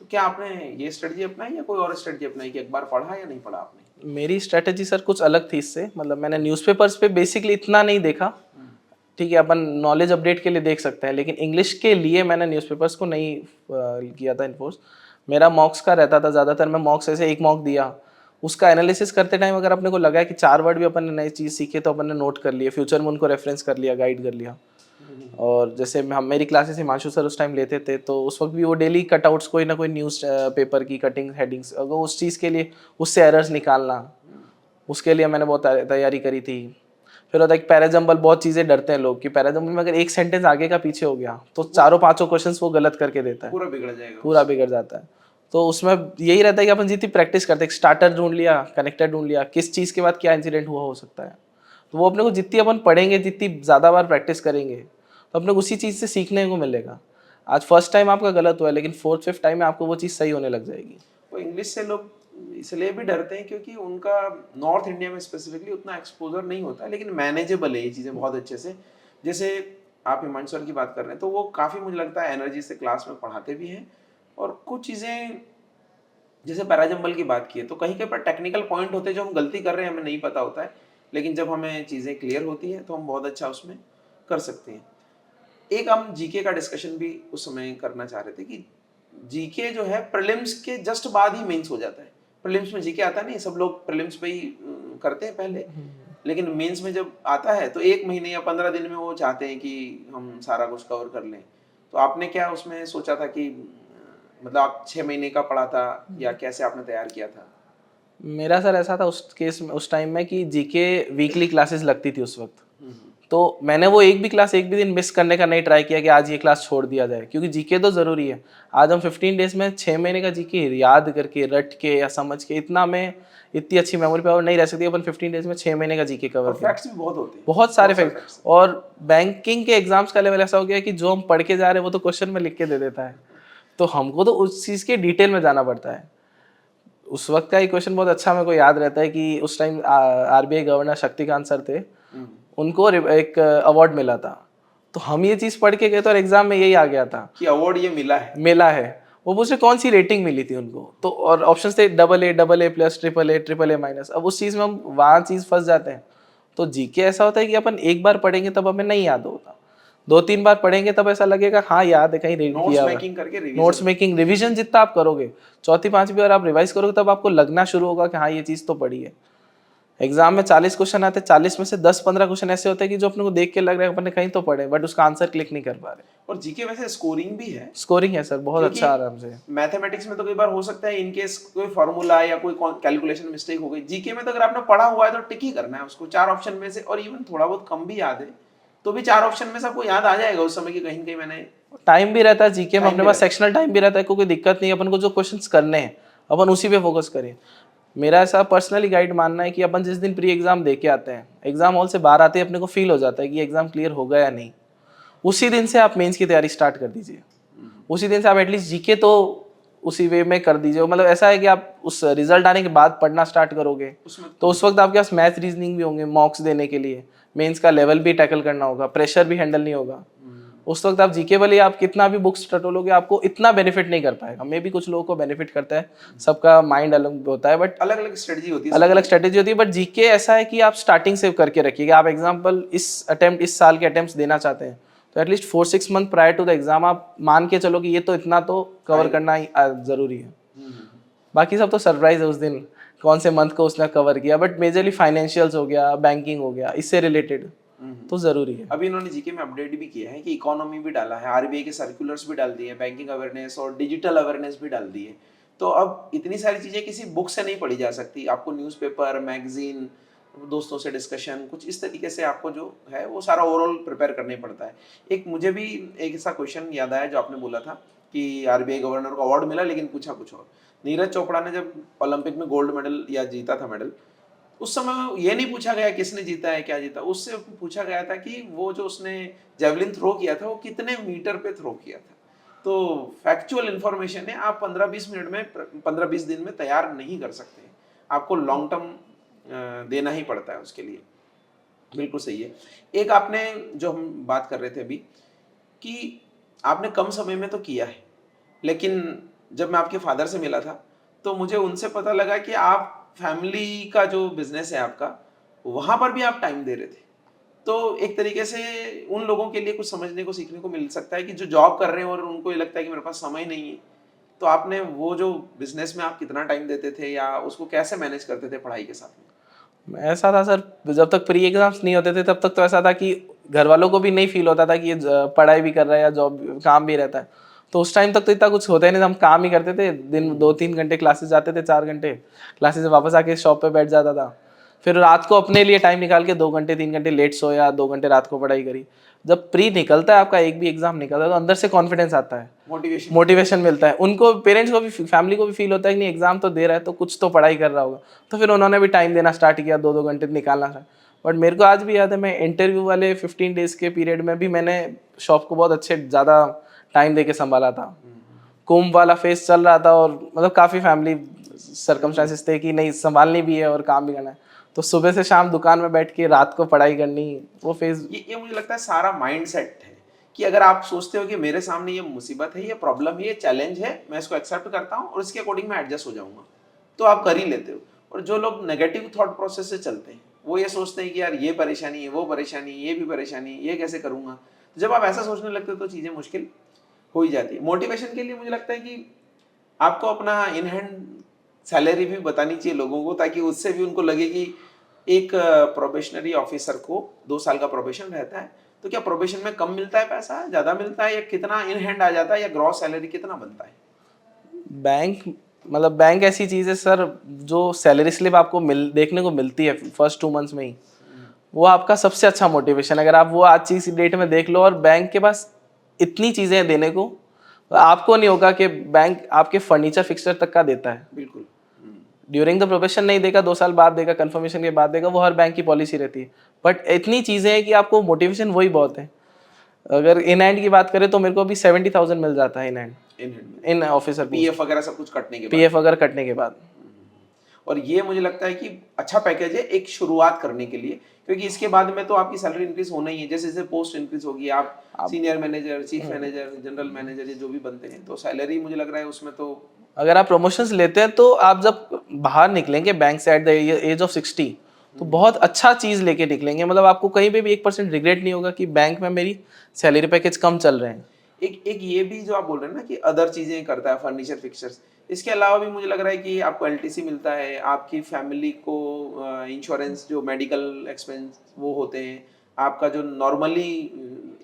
तो क्या आपने ये स्ट्रेटजी अपनाई या कोई और स्ट्रेटजी अपनाई कि अखबार पढ़ा या नहीं पढ़ा आपने? मेरी स्ट्रेटजी सर कुछ अलग थी इससे, मतलब मैंने न्यूज़पेपर्स पे बेसिकली इतना नहीं देखा। ठीक है, अपन नॉलेज अपडेट के लिए देख सकते हैं, लेकिन इंग्लिश के लिए मैंने न्यूज़पेपर्स को नहीं किया था इन्फोर्स। मेरा मॉक्स का रहता था ज़्यादातर, मैं मॉक्स ऐसे एक मॉक दिया, उसका एनालिसिस करते टाइम अगर अपने को लगा कि 4 वर्ड भी अपन ने नई चीज़ सीखे तो अपन ने नोट कर लिए, फ्यूचर में उनको रेफरेंस कर लिया, गाइड कर लिया। और जैसे हम मेरी क्लासेस हिमांशु सर उस टाइम लेते थे, तो उस वक्त भी वो डेली कटआउट्स कोई ना कोई न्यूज़ पेपर की कटिंग हेडिंग्स, अगर उस चीज़ के लिए उससे एरर्स निकालना, उसके लिए मैंने बहुत तैयारी करी थी। फिर होता है कि पैराजम्बल, बहुत चीज़ें डरते हैं लोग कि पैराजम्बल में अगर एक सेंटेंस आगे का पीछे हो गया तो चारों पांचों क्वेश्चंस वो गलत करके देता है, पूरा बिगड़ जाएगा पूरा उससे। बिगड़ जाता है। तो उसमें यही रहता है कि अपन जितनी प्रैक्टिस करते हैं, स्टार्टर ढूंढ लिया, कनेक्टर ढूंढ लिया, किस चीज़ के बाद क्या इंसिडेंट हुआ हो सकता है, तो वो अपने को जितनी अपन पढ़ेंगे, जितनी ज़्यादा बार प्रैक्टिस करेंगे, तो अपने को उसी चीज़ से सीखने को मिलेगा। आज फर्स्ट टाइम आपका गलत हुआ है, लेकिन फोर्थ फिफ्थ टाइम में आपको वो चीज़ सही होने लग जाएगी। वो इंग्लिश से लोग इसलिए भी डरते हैं क्योंकि उनका नॉर्थ इंडिया में स्पेसिफिकली उतना एक्सपोजर नहीं होता है, लेकिन मैनेजेबल है ये चीज़ें बहुत अच्छे से। जैसे आप हिमांशु सर की बात कर रहे हैं तो वो काफ़ी मुझे लगता है एनर्जी से क्लास में पढ़ाते भी हैं, और कुछ चीज़ें जैसे पैराजम्बल की बात की है तो कहीं कहीं पर टेक्निकल पॉइंट होते हैं जो हम गलती कर रहे हैं, हमें नहीं पता होता है, लेकिन जब हमें चीज़ें क्लियर होती हैं तो हम बहुत अच्छा उसमें कर सकते हैं। एक हम जीके का डिस्कशन भी उस समय करना चाह रहे थे कि जीके जो है प्रीलिम्स के जस्ट बाद ही मेंस हो जाता है। प्रीलिम्स में जीके आता नहीं, सब लोग प्रीलिम्स पे ही करते हैं पहले, लेकिन मेंस में जब आता है तो 1 महीने या 15 दिन में वो चाहते हैं कि हम सारा कुछ कवर कर लें। तो आपने क्या उसमें सोचा था कि मतलब आप 6 महीने का पढ़ा था या कैसे आपने तैयार किया था? मेरा सर ऐसा था उस केस में, उस टाइम में, कि जीके वीकली क्लासेस लगती थी उस वक्त। तो मैंने वो एक भी क्लास एक भी दिन मिस करने का नहीं ट्राई किया कि आज ये क्लास छोड़ दिया जाए, क्योंकि जीके तो ज़रूरी है। आज हम 15 डेज में 6 महीने का जीके याद करके, रट के या समझ के, इतना में इतनी अच्छी मेमोरी पावर नहीं रह सकती अपन 15 डेज में 6 महीने का जीके कवर और करें। फैक्ट्स भी बहुत होते हैं, बहुत सारे बहुत सारे फैक्ट। फैक्ट्स। और बैंकिंग के एग्जाम्स का लेवल ऐसा हो गया कि जो हम पढ़ के जा रहे हैं वो तो क्वेश्चन में लिख के दे देता है, तो हमको तो उस चीज़ के डिटेल में जाना पड़ता है। उस वक्त का एक क्वेश्चन बहुत अच्छा मेरे को याद रहता है कि उस time RBI governor Shaktikanta sir थे, उनको एक अवार्ड मिला था। तो हम ये चीज़ पढ़ के गए तो, और एग्जाम में यही आ गया था कि अवार्ड ये मिला है। वो पूछे कौन सी रेटिंग मिली थी उनको, तो और ऑप्शंस थे AA plus, triple A minus. अब उस चीज़ में हम वहाँ चीज़ फंस जाते हैं। तो जीके ऐसा होता है कि अपन एक बार पढ़ेंगे तब हमें नहीं याद होता, 2-3 बार पढ़ेंगे तब ऐसा लगेगा हाँ याद है, कहीं रीड नोट्स किया हुआ है। मेकिंग करके नोट्स रिवीजन। मेकिंग, रिवीजन जितना आप करोगे, चौथी पांचवी बार आप रिवाइज करोगे तब आपको लगना शुरू होगा कि हाँ ये चीज़ तो पढ़ी है। एग्जाम में 40 क्वेश्चन आते हैं, 40 में से 10-15 क्वेश्चन ऐसे होते हैं कि जो अपने को देख के लग रहा है अपन ने कहीं तो पढ़े, बट उसका आंसर क्लिक नहीं कर पा रहे। और जीके वैसे स्कोरिंग भी है, स्कोरिंग है सर बहुत क्योंकि अच्छा आराम से। मैथमेटिक्स में तो कई बार हो सकता है इनकेस कोई फार्मूला या कोई कैलकुलेशन मिस्टेक हो गई, जीके में तो अगर आपने पढ़ा हुआ है तो टिक ही करना है उसको 4 ऑप्शन में से, और इवन थोड़ा बहुत कम भी याद है तो भी 4 ऑप्शन में से आपको याद आ जाएगा उस समय की कहीं ना कहीं मैंने। टाइम भी रहता है जीके में, टाइम अपने भी पास रहता है। सेक्शनल टाइम भी रहता है, कोई दिक्कत नहीं है। अपन को जो क्वेश्चंस करने हैं अपन उसी पे फोकस करें। मेरा ऐसा पर्सनली गाइड मानना है कि अपन जिस दिन प्री एग्जाम दे के आते हैं, एग्जाम हॉल से बाहर आते ही अपने को फील हो जाता है कि एग्जाम क्लियर होगा या नहीं, उसी दिन से आप मेंस की तैयारी स्टार्ट कर दीजिए। उसी दिन से आप एटलीस्ट जीके तो उसी वे में कर दीजिए। मतलब ऐसा है कि आप उस रिजल्ट आने के बाद पढ़ना स्टार्ट करोगे तो उस वक्त आपके पास मैथ रीजनिंग भी होंगे मॉक्स देने के लिए, मेंस का लेवल भी टैकल करना होगा, प्रेशर भी हैंडल नहीं होगा। उस वक्त आप जीके वाले आप कितना भी बुक्स टटोलोगे आपको इतना बेनिफिट नहीं कर पाएगा। मे भी कुछ लोगों को बेनिफिट करता है, सबका माइंड अलग होता है, बट अलग अलग स्ट्रेटजी होती है अलग अलग सबकी। स्ट्रेटेजी होती है। बट जीके ऐसा है कि आप स्टार्टिंग से करके रखिएगा। आप एग्जाम्पल इस साल के अटेम्प्ट देना चाहते हैं तो at least 4-6 month prior to the exam आप मान के चलो कि ये तो इतना तो कवर करना ही जरूरी है। बाकी सब तो सरप्राइज है उस दिन कौन से मंथ को उसने कवर किया, बट मेजरली फाइनेंशियल्स हो गया, बैंकिंग हो गया, इससे रिलेटेड तो जरूरी है। अभी इन्होंने जीके में अपडेट भी किया है कि इकोनॉमी भी डाला है, आरबीआई के सर्कुलर्स भी डाल दिए हैं, बैंकिंग अवेयरनेस और डिजिटल अवेयरनेस भी डाल दी है। तो अब इतनी सारी चीज़ें किसी बुक से नहीं पढ़ी जा सकती, आपको न्यूज़पेपर, मैगजीन, दोस्तों से डिस्कशन, कुछ इस तरीके से आपको जो है वो सारा ओवरऑल प्रिपेयर करना पड़ता है। एक मुझे भी एक ऐसा क्वेश्चन याद आया जो आपने बोला था कि आरबीआई गवर्नर को अवार्ड मिला लेकिन पूछा कुछ और। नीरज चोपड़ा ने जब ओलंपिक में गोल्ड मेडल या जीता था मेडल, उस समय ये नहीं पूछा गया किसने जीता है, क्या जीता, उससे पूछा गया था कि वो जो उसने जेवलिन थ्रो किया था वो कितने मीटर पे थ्रो किया था। तो फैक्चुअल इंफॉर्मेशन है, आप 15-20 मिनट में 15-20 दिन में तैयार नहीं कर सकते, आपको लॉन्ग टर्म देना ही पड़ता है उसके लिए। बिल्कुल सही है। एक आपने जो हम बात कर रहे थे अभी कि आपने कम समय में तो किया है, लेकिन जब मैं आपके फादर से मिला था तो मुझे उनसे पता लगा कि आप फैमिली का जो बिजनेस है आपका, वहाँ पर भी आप टाइम दे रहे थे। तो एक तरीके से उन लोगों के लिए कुछ समझने को, सीखने को मिल सकता है कि जो जॉब कर रहे हैं और उनको ये लगता है कि मेरे पास समय नहीं है, तो आपने वो जो बिजनेस में आप कितना टाइम देते थे या उसको कैसे मैनेज करते थे पढ़ाई के साथ में? ऐसा था सर, जब तक प्री एग्जाम्स नहीं होते थे तब तक तो ऐसा था कि घर वालों को भी नहीं फील होता था कि ये पढ़ाई भी कर रहा है या जॉब काम भी रहता है। तो उस टाइम तक तो इतना कुछ होता ही नहीं था, हम काम ही करते थे। दिन 2-3 घंटे क्लासेस जाते थे, 4 घंटे क्लासेस से वापस आके शॉप पे बैठ जाता था। फिर रात को अपने लिए टाइम निकाल के 2 घंटे 3 घंटे लेट सोया, 2 घंटे रात को पढ़ाई करी। जब प्री निकलता है आपका, एक भी एग्जाम निकलता है, तो अंदर से कॉन्फिडेंस आता है, मोटिवेशन मिलता है। उनको, पेरेंट्स को भी, फैमिली को भी फील होता है कि नहीं, एग्जाम तो दे रहा है तो कुछ तो पढ़ाई कर रहा होगा। तो फिर उन्होंने भी टाइम देना स्टार्ट किया, 2-2 घंटे निकालना था। बट मेरे को आज भी याद है, मैं इंटरव्यू वाले 15 डेज के पीरियड में भी मैंने शॉप को बहुत अच्छे, ज़्यादा टाइम दे के संभाला था। कुंभ वाला फेस चल रहा था और मतलब काफ़ी फैमिली सर्कमस्टांसेस थे कि नहीं, संभालनी भी है और काम भी करना है। तो सुबह से शाम दुकान में बैठ के रात को पढ़ाई करनी, वो फेज। ये मुझे लगता है सारा माइंडसेट है कि अगर आप सोचते हो कि मेरे सामने ये मुसीबत है, ये प्रॉब्लम है, ये चैलेंज है, मैं इसको एक्सेप्ट करता हूँ और इसके अकॉर्डिंग मैं एडजस्ट हो जाऊंगा, तो आप कर ही लेते हो। और जो लोग नेगेटिव थॉट प्रोसेस से चलते हैं, वो ये सोचते हैं कि यार ये परेशानी है, वो परेशानी, ये भी परेशानी, ये कैसे करूंगा। तो जब आप ऐसा सोचने लगते हो तो चीज़ें मुश्किल हो ही जाती है। मोटिवेशन के लिए मुझे लगता है कि आपको अपना इन हैंड सैलरी भी बतानी चाहिए लोगों को, ताकि उससे भी उनको लगे कि एक प्रोबेशनरी ऑफिसर को 2 साल का प्रोबेशन रहता है, तो क्या प्रोबेशन में कम मिलता है पैसा, ज़्यादा मिलता है, या कितना इन हैंड आ जाता है, या ग्रॉस सैलरी कितना बनता है? बैंक, मतलब बैंक ऐसी चीज़ है सर, जो सैलरी स्लिप आपको देखने को मिलती है फर्स्ट 2 मंथ्स में ही, वो आपका सबसे अच्छा मोटिवेशन। अगर आप वो आज चीज डेट में देख लो, और बैंक के पास इतनी चीज़ें हैं देने को, तो आपको नहीं होगा कि बैंक आपके फर्नीचर फिक्सचर तक का देता है। बिल्कुल। ड्यूरिंग द प्रोबेशन नहीं देगा, 2 साल बाद देगा, कंफर्मेशन के बाद देगा, वो हर बैंक की पॉलिसी रहती है। बट इतनी चीज़ें हैं कि आपको मोटिवेशन वही बहुत है। अगर इन हैंड की बात करें तो मेरे को अभी 70,000 मिल जाता है in hand, in hand in officer PF वगैरह सब कुछ कटने के बाद। पीएफ अगर कटने के बाद। और ये मुझे लगता है कि अच्छा पैकेज है एक शुरुआत करने के लिए, क्योंकि इसके बाद में तो आपकी सैलरी इंक्रीज होना ही है। जैसे जैसे पोस्ट इंक्रीज होगी, आप senior manager, chief manager, general manager, ये जो भी बनते हैं, तो सैलरी मुझे लग रहा है उसमें तो अगर आप प्रमोशंस लेते हैं तो आप जब बाहर निकलेंगे बैंक से एट द एज ऑफ 60, तो बहुत अच्छा चीज़ लेके निकलेंगे। मतलब आपको कहीं पे भी 1% रिग्रेट नहीं होगा कि बैंक में मेरी सैलरी पैकेज कम चल रहे हैं। एक ये भी जो आप बोल रहे हैं ना कि अदर चीजें करता है, फर्नीचर फिक्सचर्स, इसके अलावा भी मुझे लग रहा है कि आपको एलटीसी मिलता है, आपकी फैमिली को इंश्योरेंस, जो मेडिकल एक्सपेंस वो होते हैं, आपका जो नॉर्मली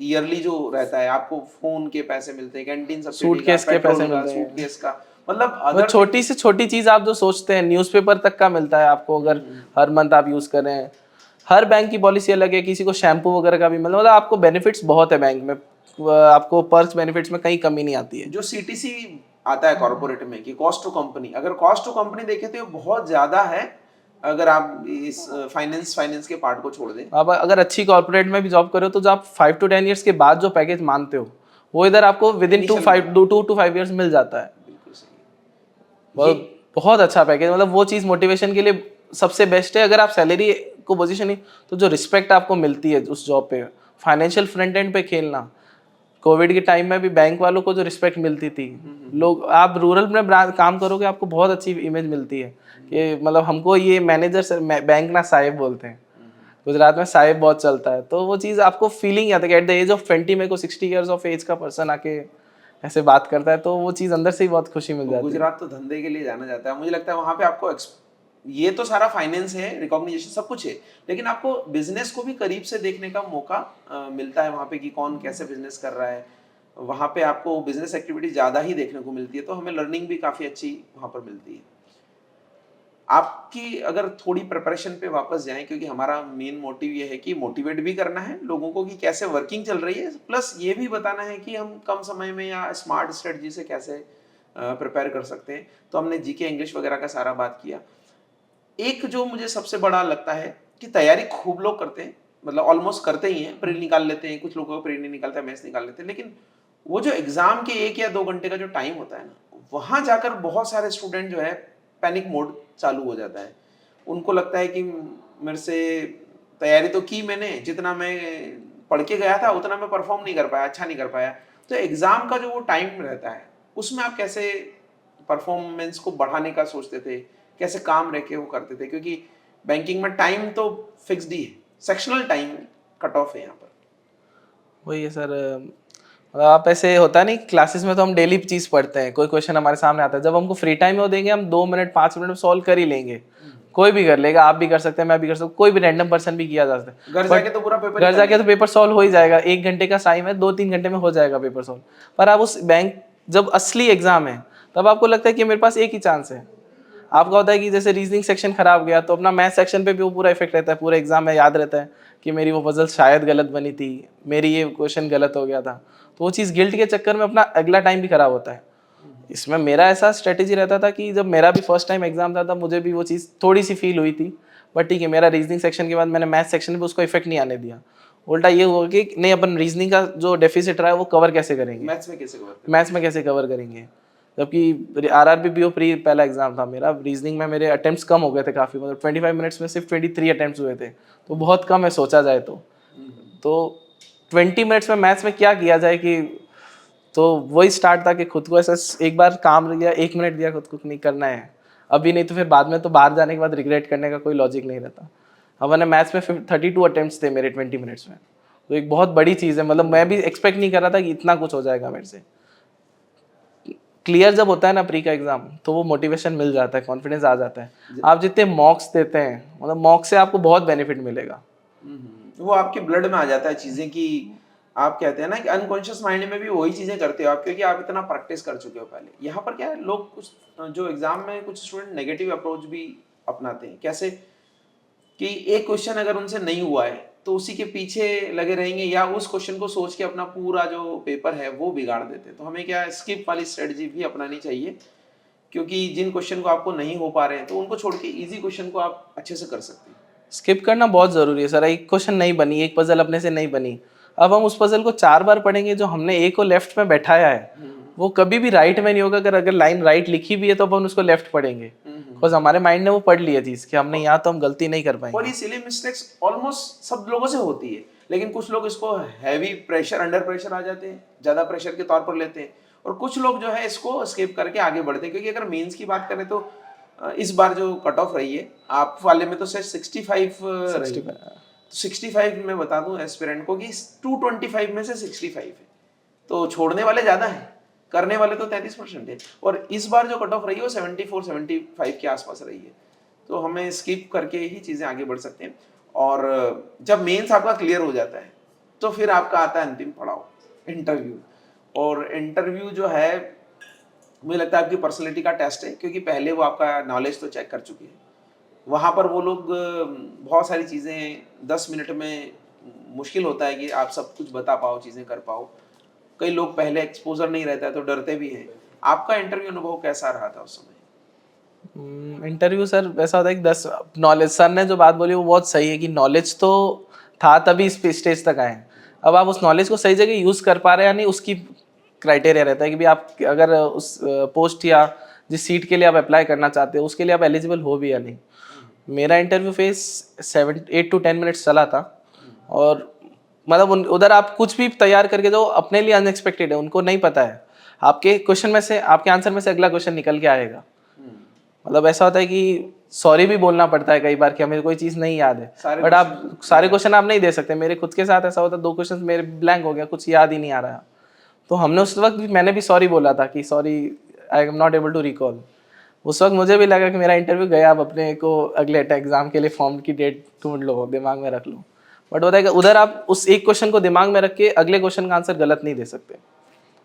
ईयरली जो रहता है, आपको फोन के पैसे मिलते हैं, कैंटीन सब्सिडी का, सूटकेस के पेट्रोल पैसे का, मिलते हैं। सूटकेस का, मतलब वो अदर छोटी से छोटी चीज़ आप जो सोचते हैं, न्यूज़पेपर तक का मिलता है आपको, अगर हर मंथ आप यूज़ कर रहे हैं। हर बैंक की पॉलिसी अलग है, किसी को शैम्पू वगैरह का भी मतलब आपको बेनिफिट्स बहुत है बैंक में। आपको पर्स बेनिफिट्स में कहीं कमी नहीं आती है। जो सीटीसी आता है कॉर्पोरेट में कि कॉस्ट टू कंपनी, अगर कॉस्ट टू कंपनी देखें तो ये बहुत ज्यादा है, अगर आप इस फाइनेंस के पार्ट को छोड़ दें। आप अगर अच्छी कॉर्पोरेट में भी जॉब कर रहे हो तो जो आप 5 to 10 ईयर्स के बाद जो पैकेज मानते हो, वो इधर आपको विद इन 2 to 5 ईयर्स मिल जाता है। बिल्कुल सही। बहुत बहुत अच्छा पैकेज, मतलब वो चीज़ मोटिवेशन के लिए सबसे बेस्ट है। अगर आप सैलरी को पोजीशन नहीं, तो जो रिस्पेक्ट आपको मिलती है उस जॉब पे, फाइनेंशियल फ्रंट एंड पे खेलना, कोविड के टाइम में भी बैंक वालों को जो रिस्पेक्ट मिलती थी, लोग, आप रूरल में काम करोगे आपको बहुत अच्छी इमेज मिलती है कि मतलब हमको ये मैनेजर बैंक ना साहिब बोलते हैं, गुजरात में साहिब बहुत चलता है। तो वो चीज़ आपको फीलिंग आता है कि एट द एज ऑफ 20 मेरे को 60 ईयर्स ऑफ एज का पर्सन आके ऐसे बात करता है, तो वो चीज़ अंदर से ही बहुत खुशी मिल जाती है। गुजरात तो धंधे के लिए जाना जाता है, मुझे लगता है वहां पे आपको ये तो सारा फाइनेंस है, रिकॉग्निशन सब कुछ है, लेकिन आपको बिजनेस को भी करीब से देखने का मौका मिलता है वहां पे कि कौन कैसे बिजनेस कर रहा है। वहाँ पे आपको बिजनेस एक्टिविटी ज़्यादा ही देखने को मिलती है, तो हमें लर्निंग भी काफ़ी अच्छी वहाँ पर मिलती है। आपकी अगर थोड़ी प्रिपरेशन पे वापस जाएं, क्योंकि हमारा मेन मोटिव ये है कि मोटिवेट भी करना है लोगों को कि कैसे वर्किंग चल रही है, प्लस ये भी बताना है कि हम कम समय में या स्मार्ट स्ट्रेटजी से कैसे प्रिपेयर कर सकते हैं। तो हमने जीके इंग्लिश वगैरह का सारा बात किया। एक जो मुझे सबसे बड़ा लगता है कि तैयारी खूब लोग करते हैं, मतलब ऑलमोस्ट करते ही हैं, प्री निकाल लेते हैं, कुछ लोगों को प्री नहीं निकालता है, मेंस निकाल लेते हैं, लेकिन वो जो एग्जाम के 1 या 2 घंटे का जो टाइम होता है ना, वहाँ जाकर बहुत सारे स्टूडेंट जो है पैनिक मोड चालू हो जाता है। उनको लगता है कि मेरे से तैयारी तो की मैंने, जितना मैं पढ़ के गया था उतना मैं परफॉर्म नहीं कर पाया, अच्छा नहीं कर पाया। तो एग्जाम का जो वो टाइम रहता है, उसमें आप कैसे परफॉर्मेंस को बढ़ाने का सोचते थे, कैसे काम रह के वो करते थे? क्योंकि बैंकिंग में टाइम तो फिक्स्ड ही है, सेक्शनल टाइम कट ऑफ है यहाँ पर। वही है सर। आप ऐसे होता नहीं, क्लासेस में तो हम डेली चीज़ पढ़ते हैं, कोई क्वेश्चन हमारे सामने आता है, जब हमको फ्री टाइम में वो देंगे हम 2 मिनट 5 मिनट में सॉल्व कर ही लेंगे। कोई भी कर लेगा, आप भी कर सकते हैं, मैं भी कर सकता हूँ, कोई भी रैंडम पर्सन भी किया जा सकता है। घर जाके तो पूरा पेपर घर जाके तो पेपर सॉल्व हो ही जाएगा, 1 घंटे का टाइम है, 2-3 घंटे में हो जाएगा पेपर सॉल्व। पर आप उस बैंक जब असली एग्जाम है तब आपको लगता है कि मेरे पास एक ही चांस है। आपका होता है कि जैसे रीजनिंग सेक्शन खराब गया तो अपना मैथ सेक्शन पे भी वो पूरा इफेक्ट रहता है, पूरे एग्जाम में याद रहता है कि मेरी वो पजल शायद गलत बनी थी, मेरी ये क्वेश्चन गलत हो गया था। तो वो चीज़ गिल्ट के चक्कर में अपना अगला टाइम भी खराब होता है। इसमें मेरा ऐसा स्ट्रेटेजी रहता था कि जब मेरा भी फर्स्ट टाइम एग्जाम था तब मुझे भी वो चीज़ थोड़ी सी फील हुई थी, बट ठीक है, मेरा रीजनिंग सेक्शन के बाद मैंने मैथ सेक्शन पे उसको इफेक्ट नहीं आने दिया। उल्टा ये हुआ कि नहीं, अपन रीजनिंग का जो डेफिसिट रहा है वो कवर कैसे करेंगे, मैथ्स में कैसे कवर? मैथ्स में कैसे कवर करेंगे। जबकि आरआरबी बीओ प्री पहला एग्जाम था मेरा, रीजनिंग में मेरे अटेम्प्ट्स कम हो गए थे काफ़ी, मतलब 25 मिनट्स में सिर्फ 23 अटेम्प्ट्स हुए थे, तो बहुत कम है सोचा जाए तो 20 मिनट्स में मैथ्स में क्या किया जाए कि, तो वही स्टार्ट था कि खुद को ऐसा एक बार काम दिया, 1 मिनट दिया खुद को नहीं करना है अभी, नहीं तो फिर बाद में तो बाहर जाने के बाद रिग्रेट करने का कोई लॉजिक नहीं रहता। अब मैंने मैथ्स में 32 अटेम्प्ट्स थे मेरे 20 मिनट्स में, तो एक बहुत बड़ी चीज़ है, मतलब मैं भी एक्सपेक्ट नहीं कर रहा था कि इतना कुछ हो जाएगा मेरे से। क्लियर जब होता है ना प्री का एग्जाम, तो वो मोटिवेशन मिल जाता है, कॉन्फिडेंस आ जाता है। आप जितने मॉक्स देते हैं, मतलब मॉक्स से आपको बहुत बेनिफिट मिलेगा। वो आपके ब्लड में आ जाता है चीजें कि आप कहते हैं ना कि अनकॉन्शियस माइंड में भी वही चीजें करते हो आप, क्योंकि आप इतना प्रैक्टिस कर चुके हो पहले। यहाँ पर क्या है, लोग कुछ जो एग्जाम में कुछ स्टूडेंट नेगेटिव अप्रोच भी अपनाते हैं। कैसे कि एक क्वेश्चन अगर उनसे नहीं हुआ है तो उसी के पीछे लगे रहेंगे, या उस क्वेश्चन को सोच के अपना पूरा जो पेपर है वो बिगाड़ देते हैं। तो हमें क्या स्किप वाली स्ट्रेटजी भी अपनानी चाहिए, क्योंकि जिन क्वेश्चन को आपको नहीं हो पा रहे हैं तो उनको छोड़ के इजी क्वेश्चन को आप अच्छे से कर सकते हैं। स्किप करना बहुत ज़रूरी है सर। एक क्वेश्चन नहीं बनी, एक पजल अपने से नहीं बनी, अब हम उस पजल को 4 बार पढ़ेंगे, जो हमने ए को लेफ्ट में बैठाया है वो कभी भी राइट में नहीं होगा। अगर लाइन राइट लिखी भी है तो अपन उसको लेफ्ट पढ़ेंगे, बिकॉज हमारे माइंड ने वो पढ़ लिया चीज़ कि हमने यहाँ तो हम गलती नहीं कर और पाएंगे। ये सिली मिस्टेक्स ऑलमोस्ट सब लोगों से होती है, लेकिन कुछ लोग इसको हैवी प्रेशर, अंडर प्रेशर आ जाते हैं, ज्यादा प्रेशर के तौर पर लेते हैं, और कुछ लोग जो है इसको स्किप करके आगे बढ़ते हैं। क्योंकि अगर मेंस की बात करें तो इस बार जो कट ऑफ रही है आप वाले में तो शायद 65 रही है। तो 65 मैं बता दूं एस्पिरेंट को कि 225 में से 65 है, तो छोड़ने वाले ज्यादा हैं, करने वाले तो 33% है। और इस बार जो कट ऑफ रही है वो 74-75 के आसपास रही है। तो हमें स्किप करके ही चीज़ें आगे बढ़ सकते हैं। और जब मेंस आपका क्लियर हो जाता है तो फिर आपका आता है अंतिम पड़ाव, इंटरव्यू। और इंटरव्यू जो है मुझे लगता है आपकी पर्सनैलिटी का टेस्ट है, क्योंकि पहले वो आपका नॉलेज तो चेक कर चुके हैं। वहाँ पर वो लोग बहुत सारी चीज़ें 10 मिनट में, मुश्किल होता है कि आप सब कुछ बता पाओ, चीज़ें कर पाओ। कई लोग पहले एक्सपोजर नहीं रहता है तो डरते भी हैं। आपका इंटरव्यू अनुभव कैसा रहा था उस समय? इंटरव्यू सर वैसा होता है कि 10 नॉलेज, सर ने जो बात बोली वो बहुत सही है कि नॉलेज तो था तभी इस स्टेज तक आए। अब आप उस नॉलेज को सही जगह यूज़ कर पा रहे हैं या नहीं, उसकी क्राइटेरिया रहता है कि भी आप अगर उस पोस्ट या जिस सीट के लिए आप अप्लाई करना चाहते हो उसके लिए आप एलिजिबल हो भी या नहीं। मेरा इंटरव्यू फेस 8 to 10 मिनट्स चला था, और मतलब उधर आप कुछ भी तैयार करके जो अपने लिए अनएक्सपेक्टेड है, उनको नहीं पता है आपके क्वेश्चन में से, आपके आंसर में से अगला क्वेश्चन निकल के आएगा। मतलब ऐसा होता है कि सॉरी भी बोलना पड़ता है कई बार कि हमें कोई चीज़ नहीं याद है, बट आप सारे क्वेश्चन आप नहीं दे सकते। मेरे खुद के साथ ऐसा होता है, 2 क्वेश्चन मेरे ब्लैंक हो गया, कुछ याद ही नहीं आ रहा। तो हमने उस वक्त भी, मैंने भी सॉरी बोला था कि sorry I am not able to recall. उस वक्त मुझे भी लगा कि मेरा इंटरव्यू गया, अब अपने को अगले एग्जाम के लिए फॉर्म की डेट ढूंढ लो, दिमाग में रख लो। बट होता है कि उधर आप उस एक क्वेश्चन को दिमाग में रख के अगले क्वेश्चन का आंसर गलत नहीं दे सकते।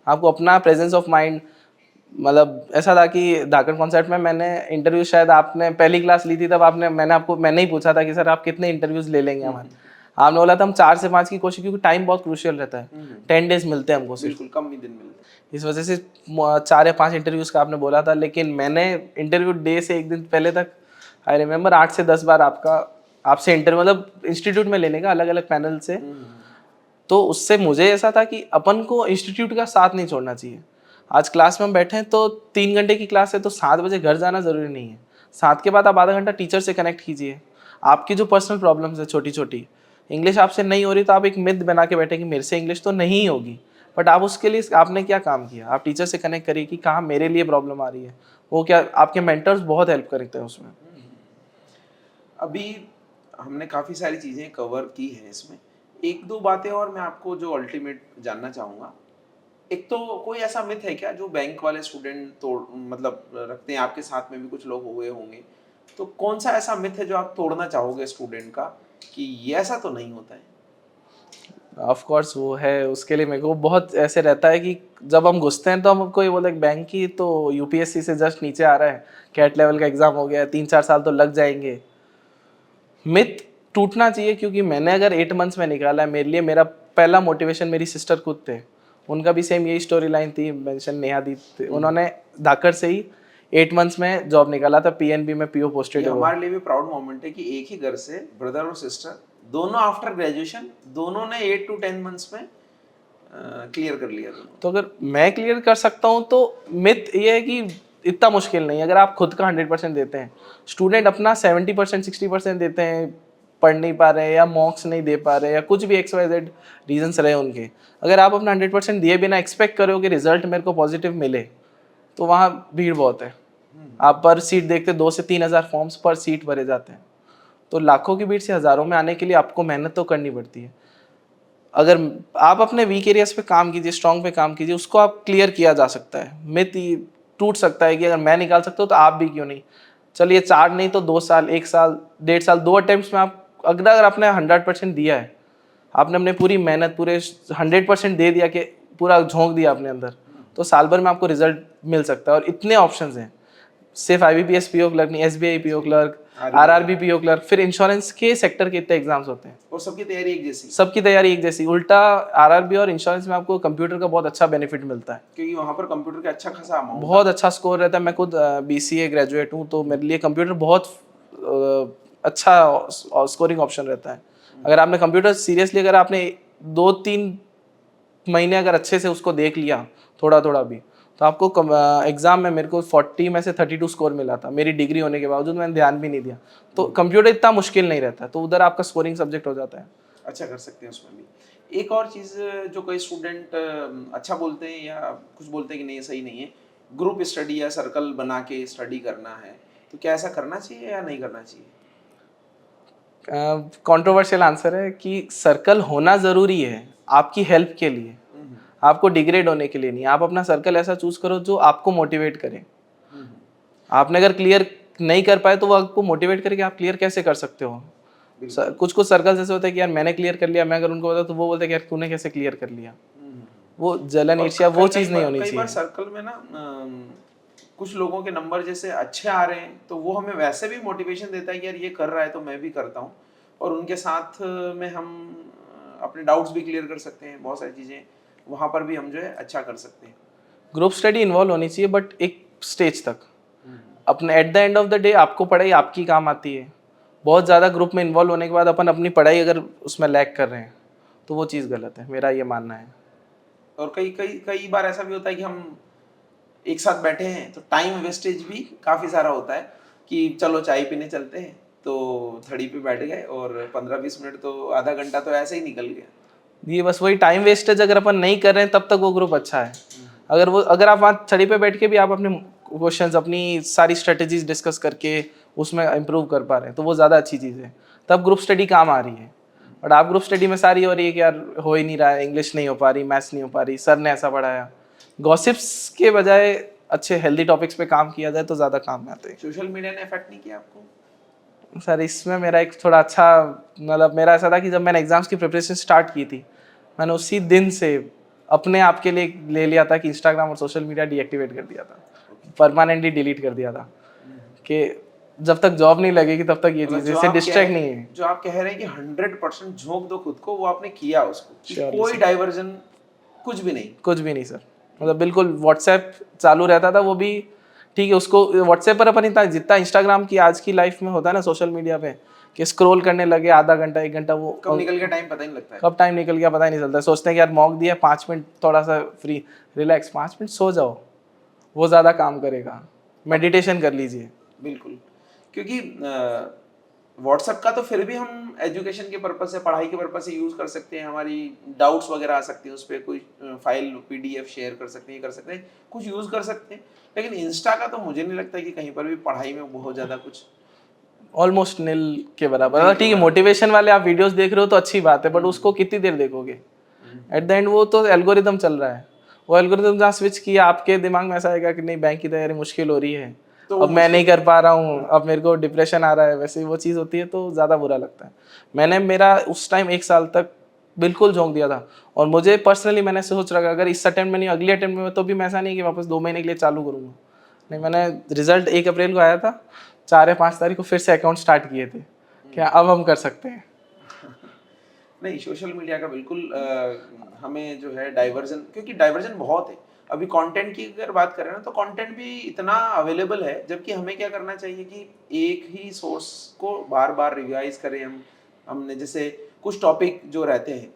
आपको अपना प्रेजेंस ऑफ माइंड, मतलब ऐसा था कि धाकड़ कॉन्सेप्ट में मैंने इंटरव्यू, शायद आपने पहली क्लास ली थी तब मैंने ही पूछा था कि सर आप कितने इंटरव्यूज ले लेंगे हमारे। आपने बोला था हम 4 से 5 की कोशिश, क्योंकि टाइम बहुत क्रूशियल रहता है, 10 डेज मिलते हैं हमको सिर्फ, बिल्कुल कम ही दिन मिलते इस वजह से 4 या 5 इंटरव्यूज का आपने बोला था। लेकिन मैंने इंटरव्यू डे से एक दिन पहले तक आई रिमेम्बर 8 से 10 बार आपसे इंटरव्यू, मतलब इंस्टीट्यूट में लेने का, अलग अलग पैनल से। तो उससे मुझे ऐसा था कि अपन को इंस्टीट्यूट का साथ नहीं छोड़ना चाहिए। आज क्लास में हम बैठे हैं तो 3 घंटे की क्लास है, तो 7 बजे घर जाना ज़रूरी नहीं है। 7 के बाद आप आधा घंटा टीचर से कनेक्ट कीजिए। आपकी जो पर्सनल प्रॉब्लम्स है छोटी छोटी, इंग्लिश आपसे नहीं हो रही तो आप एक मिथ बना के बैठे कि मेरे से इंग्लिश तो नहीं होगी, बट आप उसके लिए आपने क्या काम किया, आप टीचर से कनेक्ट करिए कि कहाँ मेरे लिए प्रॉब्लम आ रही है। वो क्या, आपके मेंटर्स बहुत हेल्प करते हैं उसमें। अभी हमने काफ़ी सारी चीज़ें कवर की हैं इसमें। एक दो बातें और मैं आपको जो अल्टीमेट जानना चाहूँगा। एक तो कोई ऐसा मिथ है क्या जो बैंक वाले स्टूडेंट तोड़ मतलब रखते हैं, आपके साथ में भी कुछ लोग हुए होंगे, तो कौन सा ऐसा मिथ है जो आप तोड़ना चाहोगे स्टूडेंट का कि ये ऐसा तो नहीं होता है? ऑफ कोर्स वो है, उसके लिए मेरे को बहुत ऐसे रहता है कि जब हम घुसते हैं तो हमको ये बोले बैंक की तो यूपीएससी से जस्ट नीचे आ रहा है, कैट लेवल का एग्जाम हो गया है, 3-4 साल तो लग जाएंगे। मिथ टूटना चाहिए, क्योंकि मैंने अगर 8 मंथ्स में निकाला है, मेरे लिए मेरा पहला मोटिवेशन मेरी सिस्टर खुद थे। उनका भी सेम यही स्टोरी लाइन थी, मेंशन नेहा दी थी, उन्होंने धाकड़ से ही 8 मंथ्स में जॉब निकाला था, पीएनबी में पीओ पोस्टेड ये है वो। हमारे लिए भी प्राउड मोमेंट है कि एक ही घर से ब्रदर और सिस्टर दोनों आफ्टर ग्रेजुएशन दोनों ने 8 to 10 मंथ्स में क्लियर कर लिया दोनों। तो अगर मैं क्लियर कर सकता हूँ तो मिथ ये है कि इतना मुश्किल नहीं है, अगर आप खुद का 100% देते हैं। स्टूडेंट अपना 70% 60% देते हैं, पढ़ नहीं पा रहे हैं या मॉक्स नहीं दे पा रहे हैं या कुछ भी XYZ रीजंस रहे उनके, अगर आप अपना 100% दिए बिना एक्सपेक्ट करो कि रिजल्ट मेरे को पॉजिटिव मिले, तो वहाँ भीड़ बहुत है। आप पर सीट देखते 2 से 3 हज़ार फॉर्म्स पर सीट भरे जाते हैं, तो लाखों की भीड़ से हज़ारों में आने के लिए आपको मेहनत तो करनी पड़ती है। अगर आप अपने वीक एरियाज पे काम कीजिए, स्ट्रॉन्ग पे काम कीजिए, उसको आप क्लियर किया जा सकता है। मिथ टूट सकता है कि अगर मैं निकाल सकता हूँ तो आप भी क्यों नहीं। चलिए 4 नहीं तो 2 साल, 1 साल, 1.5 साल, 2 अटेम्प्ट्स में आप अगर आपने 100% दिया है, आपने अपने पूरी मेहनत पूरे 100% दे दिया, कि पूरा झोंक दिया अपने अंदर, तो साल भर में आपको रिजल्ट मिल सकता है। और इतने ऑप्शंस हैं, सिर्फ IBPS पीओ क्लर्क नहीं, SBI PO clerk, RRB PO clerk, फिर इंश्योरेंस के सेक्टर के इतने एग्जाम्स होते हैं। और सबकी तैयारी एक जैसी, सबकी तैयारी एक जैसी। उल्टा RRB और इंश्योरेंस में आपको कंप्यूटर का बहुत अच्छा बेनिफिट मिलता है, क्योंकि वहाँ पर कंप्यूटर का अच्छा खासा अमाउंट बहुत अच्छा स्कोर रहता है। मैं खुद BCA ग्रेजुएट हूँ, तो मेरे लिए कंप्यूटर बहुत अच्छा स्कोरिंग ऑप्शन रहता है। अगर आपने कंप्यूटर सीरियसली, अगर आपने 2-3 महीने अगर अच्छे से उसको देख लिया थोड़ा थोड़ा भी, तो आपको एग्जाम में मेरे को 40 में से 32 स्कोर मिला था, मेरी डिग्री होने के बावजूद मैंने ध्यान भी नहीं दिया। तो कंप्यूटर इतना मुश्किल नहीं रहता, तो उधर आपका स्कोरिंग सब्जेक्ट हो जाता है। अच्छा कर सकते हैं उसमें भी। एक और चीज़ जो कई स्टूडेंट अच्छा बोलते हैं या कुछ बोलते हैं कि नहीं सही नहीं है, ग्रुप स्टडी या सर्कल बना के स्टडी करना है, तो क्या ऐसा करना चाहिए या नहीं करना चाहिए? कंट्रोवर्शियल आंसर है कि सर्कल होना ज़रूरी है आपकी हेल्प के लिए, आपको डिग्रेड होने के लिए नहीं। आप अपना सर्कल ऐसा चूज करो जो आपको मोटिवेट करे। आपने अगर क्लियर नहीं कर पाए तो वो आपको मोटिवेट करे कि आप क्लियर कैसे कर सकते हो। कुछ कुछ सर्कल्स ऐसे होते हैं कि यार मैंने क्लियर कर लिया, मैं अगर उनको बताऊँ तो वो बोलते हैं कि यार तूने कैसे क्लियर कर लिया। वो जलन और ईर्ष्या वो कई चीज़ नहीं होनी कई बार चाहिए। सर्कल में ना कुछ लोगों के नंबर जैसे अच्छे आ रहे हैं तो वो हमें वैसे भी मोटिवेशन देता है कि यार ये कर रहा है तो मैं भी करता हूँ, और उनके साथ में हम अपने डाउट्स भी क्लियर कर सकते हैं, बहुत सारी चीज़ें वहाँ पर भी हम जो है अच्छा कर सकते हैं। ग्रुप स्टडी इन्वॉल्व होनी चाहिए, बट एक स्टेज तक। अपने at the end of the day आपको पढ़ाई आपकी काम आती है। बहुत ज़्यादा ग्रुप में इन्वॉल्व होने के बाद अपन अपनी पढ़ाई अगर उसमें लैग कर रहे हैं तो वो चीज़ गलत है, मेरा ये मानना है। और कई कई कई बार ऐसा भी होता है कि हम एक साथ बैठे हैं तो टाइम वेस्टेज भी काफ़ी सारा होता है कि चलो चाय पीने चलते हैं, तो थड़ी पे बैठ गए और 15-20 मिनट तो आधा घंटा तो ऐसे ही निकल गया। ये बस वही टाइम वेस्टेज अगर अपन नहीं कर रहे हैं तब तक वो ग्रुप अच्छा है। अगर आप वहाँ छड़ी पे बैठ के भी आप अपने क्वेश्चंस, अपनी सारी स्ट्रेटेजीज डिस्कस करके उसमें इम्प्रूव कर पा रहे हैं तो वो ज़्यादा अच्छी चीज़ है, तब ग्रुप स्टडी काम आ रही है। बट आप ग्रुप स्टडी में सारी हो रही है कि यार हो ही नहीं रहा है, इंग्लिश नहीं हो पा रही, मैथ्स नहीं हो पा रही, सर ने ऐसा पढ़ाया, गॉसिप्स के बजाय अच्छे हेल्दी टॉपिक्स पे काम किया जाए तो ज़्यादा काम में आते हैं। सोशल मीडिया ने इफेक्ट नहीं किया आपको? सर इसमें मेरा एक थोड़ा अच्छा, मतलब मेरा ऐसा था कि जब मैंने एग्ज़ाम्स की प्रिपरेशन स्टार्ट की थी, मैंने उसी दिन से अपने आप के लिए ले लिया था कि इंस्टाग्राम और सोशल मीडिया डीएक्टिवेट कर दिया था, परमानेंटली डिलीट कर दिया था कि जब तक जॉब नहीं लगेगी तब तक ये मतलब चीज़ इससे डिस्ट्रैक्ट नहीं है। जो आप कह रहे हैं कि 100% झोंक दो खुद को, वो आपने किया उसको कि Surely, कोई sir. डाइवर्जन कुछ भी नहीं। कुछ भी नहीं सर, मतलब बिल्कुल व्हाट्सएप चालू रहता था, वो भी ठीक है, उसको व्हाट्सएप पर अपन इतना जितना इंस्टाग्राम की आज की लाइफ में होता है ना सोशल मीडिया पे कि स्क्रॉल करने लगे आधा घंटा 1 घंटा, वो कब निकल गया टाइम पता ही नहीं लगता है। कब टाइम निकल गया पता ही नहीं चलता। सोचते हैं कि यार मॉक दिया 5 मिनट थोड़ा सा फ्री रिलैक्स, 5 मिनट सो जाओ, वो ज़्यादा काम करेगा, मेडिटेशन कर लीजिए। बिल्कुल, क्योंकि व्हाट्सएप का तो फिर भी हम एजुकेशन के पर्पज से, पढ़ाई के पर्पज से यूज़ कर सकते हैं, हमारी डाउट्स वगैरह आ सकती हैं उस पर, कोई फाइल पीडीएफ शेयर कर सकते हैं, कर सकते हैं, कुछ यूज़ कर सकते हैं। लेकिन इंस्टा का तो मुझे नहीं लगता कि कहीं पर भी पढ़ाई में बहुत ज़्यादा कुछ ऑलमोस्ट नील के बराबर। ठीक है, मोटिवेशन वाले आप वीडियोस देख रहे हो तो अच्छी बात है, बट उसको कितनी देर देखोगे? एट द एंड वो तो एल्गोरिदम चल रहा है, वो एल्गोरिदम जहाँ स्विच किया आपके दिमाग में ऐसा आएगा कि नहीं बैंक की तैयारी मुश्किल हो रही है, तो अब मैं नहीं कर पा रहा हूँ, अब मेरे को डिप्रेशन आ रहा है, वैसे वो चीज़ होती है तो ज़्यादा बुरा लगता है। मैंने मेरा उस टाइम 1 साल तक बिल्कुल झोंक दिया था, और मुझे पर्सनली मैंने सोच रखा अगर इस अटेम्प्ट में नहीं अगले अटेम्प्ट में तो भी मैं ऐसा नहीं कि वापस 2 महीने के लिए चालू करूँगा। नहीं, मैंने रिजल्ट 1 अप्रैल को आया था, 4 या 5 तारीख को फिर से अकाउंट स्टार्ट किए थे, क्या अब हम कर सकते हैं। नहीं, सोशल मीडिया का बिल्कुल हमें जो है डाइवर्जन, क्योंकि डाइवर्जन बहुत है। अभी कंटेंट की अगर बात करें ना, तो कंटेंट भी इतना अवेलेबल है, जबकि हमें क्या करना चाहिए कि एक ही सोर्स को बार बार रिवाइज करें। हमने जैसे कुछ टॉपिक जो रहते हैं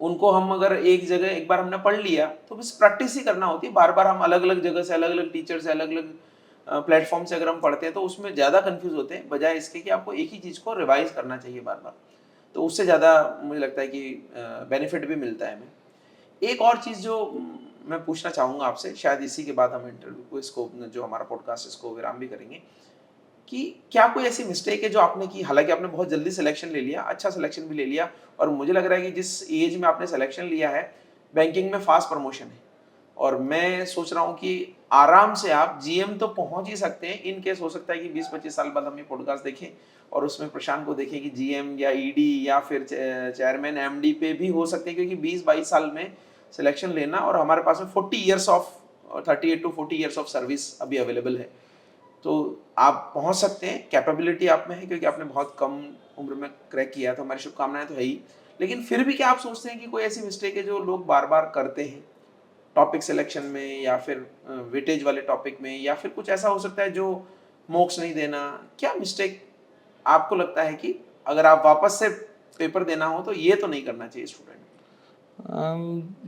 उनको हम अगर एक जगह एक बार हमने पढ़ लिया तो बस प्रैक्टिस ही करना होती है। बार बार हम अलग अलग जगह से, अलग अलग टीचर से, अलग अलग प्लेटफॉर्म से अगर हम पढ़ते हैं तो उसमें ज़्यादा कंफ्यूज होते हैं, बजाय इसके कि आपको एक ही चीज़ को रिवाइज करना चाहिए बार बार। तो उससे ज़्यादा मुझे लगता है कि बेनिफिट भी मिलता है हमें। एक और चीज़ जो मैं पूछना चाहूँगा आपसे, शायद इसी के बाद हम इंटरव्यू को, इसको जो हमारा पॉडकास्ट इसको विराम भी करेंगे, कि क्या कोई ऐसी मिस्टेक है जो आपने की, हालांकि आपने बहुत जल्दी सिलेक्शन ले लिया, अच्छा सिलेक्शन भी ले लिया, और मुझे लग रहा है कि जिस एज में आपने सिलेक्शन लिया है, बैंकिंग में फास्ट प्रमोशन है, और मैं सोच रहा हूँ कि आराम से आप जीएम तो पहुंच ही सकते हैं। इन केस हो सकता है कि 20-25 साल बाद हम ये पॉडकास्ट देखें और उसमें प्रशांत को देखें कि जीएम या ईडी या फिर चेयरमैन एमडी पे भी हो सकते हैं, क्योंकि 20-22 साल में सिलेक्शन लेना, और हमारे पास में 38 to 40 ईयर्स ऑफ सर्विस अभी अवेलेबल है। तो आप पहुंच सकते हैं, कैपेबिलिटी आप में है, क्योंकि आपने बहुत कम उम्र में क्रैक किया, तो हमारी शुभकामनाएं तो है ही। लेकिन फिर भी क्या आप सोचते हैं कि कोई ऐसी मिस्टेक है जो लोग बार बार करते हैं टॉपिक सिलेक्शन में, या फिर वेटेज वाले टॉपिक में, या फिर कुछ ऐसा हो सकता है जो मोक्स नहीं देना? क्या मिस्टेक आपको लगता है कि अगर आप वापस से पेपर देना हो तो ये तो नहीं करना चाहिए स्टूडेंट?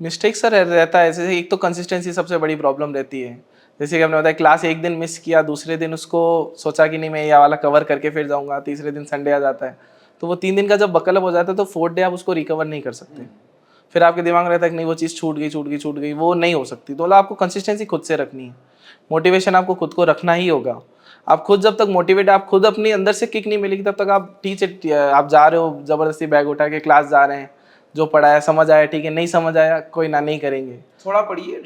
मिस्टेक सर रहता है, जैसे एक तो कंसिस्टेंसी सबसे बड़ी प्रॉब्लम रहती है। जैसे कि आपने बताया क्लास एक दिन मिस किया, दूसरे दिन उसको सोचा कि नहीं मैं ये वाला कवर करके फिर जाऊंगा, तीसरे दिन संडे आ जाता है, तो वो 3 दिन का जब बकल अप हो जाता है तो 4th डे आप उसको रिकवर नहीं कर सकते। फिर आपके दिमाग में रहता है कि नहीं वो चीज़ छूट गई, वो नहीं हो सकती। तो आपको कंसिस्टेंसी खुद से रखनी है, मोटिवेशन आपको खुद को रखना ही होगा। आप खुद जब तक मोटिवेट, आप खुद अपनी अंदर से किक नहीं मिलेगी तब तक आप ठीक है, आप जा रहे हो ज़बरदस्ती बैग उठा के क्लास जा रहे हैं, जो पढ़ाया समझ आया ठीक है, नहीं समझ आया कोई ना, नहीं करेंगे। थोड़ा पढ़िए,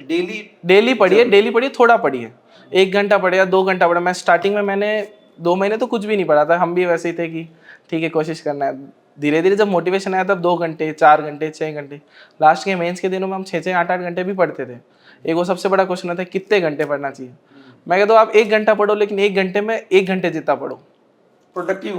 डेली पढ़िए, थोड़ा पढ़िए, 1 घंटा पढ़े या 2 घंटा पढ़े। मैं स्टार्टिंग में मैंने 2 महीने तो कुछ भी नहीं पढ़ा था, हम भी वैसे ही थे कि ठीक है कोशिश करना है। धीरे धीरे जब मोटिवेशन आया तब 2 घंटे, 4 घंटे, 6 घंटे, लास्ट के मेंस के दिनों में हम 6-6, 8-8 घंटे भी पढ़ते थे। एक वो सबसे बड़ा क्वेश्चन होता है कितने घंटे पढ़ना चाहिए। मैं कहता हूँ आप 1 घंटा पढ़ो, लेकिन 1 घंटे में 1 घंटे जितना पढ़ो, प्रोडक्टिव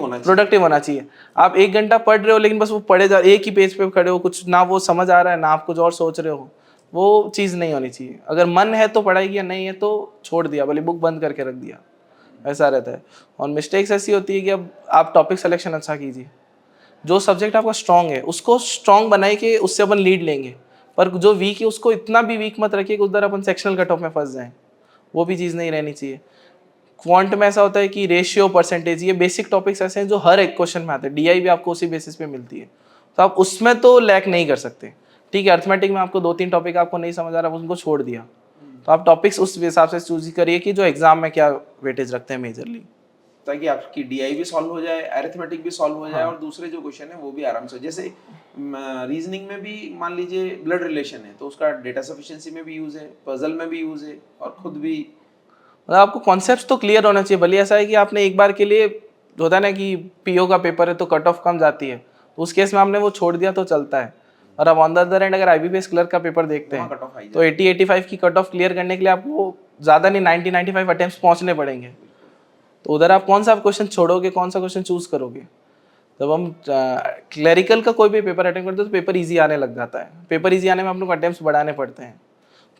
होना चाहिए। आप 1 घंटा पढ़ रहे हो लेकिन बस वो पढ़े जा, एक ही पेज पे खड़े हो, कुछ ना वो समझ आ रहा है ना आप कुछ और सोच रहे हो, वो चीज़ नहीं होनी चाहिए। अगर मन है तो पढ़ाई किया, नहीं है तो छोड़ दिया, भले बुक बंद करके रख दिया, ऐसा रहता है। और मिस्टेक्स ऐसी होती है कि अब आप टॉपिक सिलेक्शन अच्छा कीजिए, जो सब्जेक्ट आपका स्ट्रॉन्ग है उसको स्ट्रॉन्ग बनाए कि उससे अपन लीड लेंगे, पर जो वीक है उसको इतना भी वीक मत रखिए कि उधर अपन सेक्शनल कट ऑफ में फंस जाएं, वो भी चीज़ नहीं रहनी चाहिए। क्वांट में ऐसा होता है कि रेशियो, परसेंटेज, ये बेसिक टॉपिक्स ऐसे हैं जो हर एक क्वेश्चन में आते हैं, डीआई भी आपको उसी बेसिस पे मिलती है, तो आप उसमें तो लैक नहीं कर सकते। ठीक है, अर्थमेटिक में आपको 2-3 टॉपिक आपको नहीं समझ आ रहा, उनको छोड़ दिया, तो आप टॉपिक्स उस हिसाब से चूज करिए कि जो एग्जाम में क्या वेटेज रखते हैं मेजरली, ताकि आपकी डीआई भी सॉल्व हो जाए, अरिथमेटिक भी सॉल्व हो जाए, और दूसरे जो क्वेश्चन है वो भी आराम से, जैसे रीजनिंग में भी मान लीजिए ब्लड रिलेशन है तो उसका डेटा सफिशिएंसी में भी यूज है, पजल में भी यूज है, और खुद भी मतलब आपको कॉन्सेप्ट तो क्लियर होना चाहिए। भले ऐसा है कि आपने एक बार के लिए, होता है ना कि पीओ का पेपर है तो कट ऑफ कम जाती है, तो उस केस में आपने वो छोड़ दिया तो चलता है। और अब ऑन द अदर एंड अगर IBPS क्लर्क का पेपर देखते वहाँ हैं कट ऑफ आई तो 80-85 की कट ऑफ क्लियर करने के लिए आपको ज़्यादा नहीं 90-95 अटेम्प्ट्स पहुंचने पड़ेंगे। तो उधर आप कौन सा क्वेश्चन छोड़ोगे, कौन सा क्वेश्चन चूज करोगे? जब हम क्लरिकल का कोई भी पेपर अटेम्प्ट करते हैं तो पेपर इजी आने लग जाता है। पेपर इजी आने में हम लोग अटेम्प्ट्स बढ़ाने पड़ते हैं।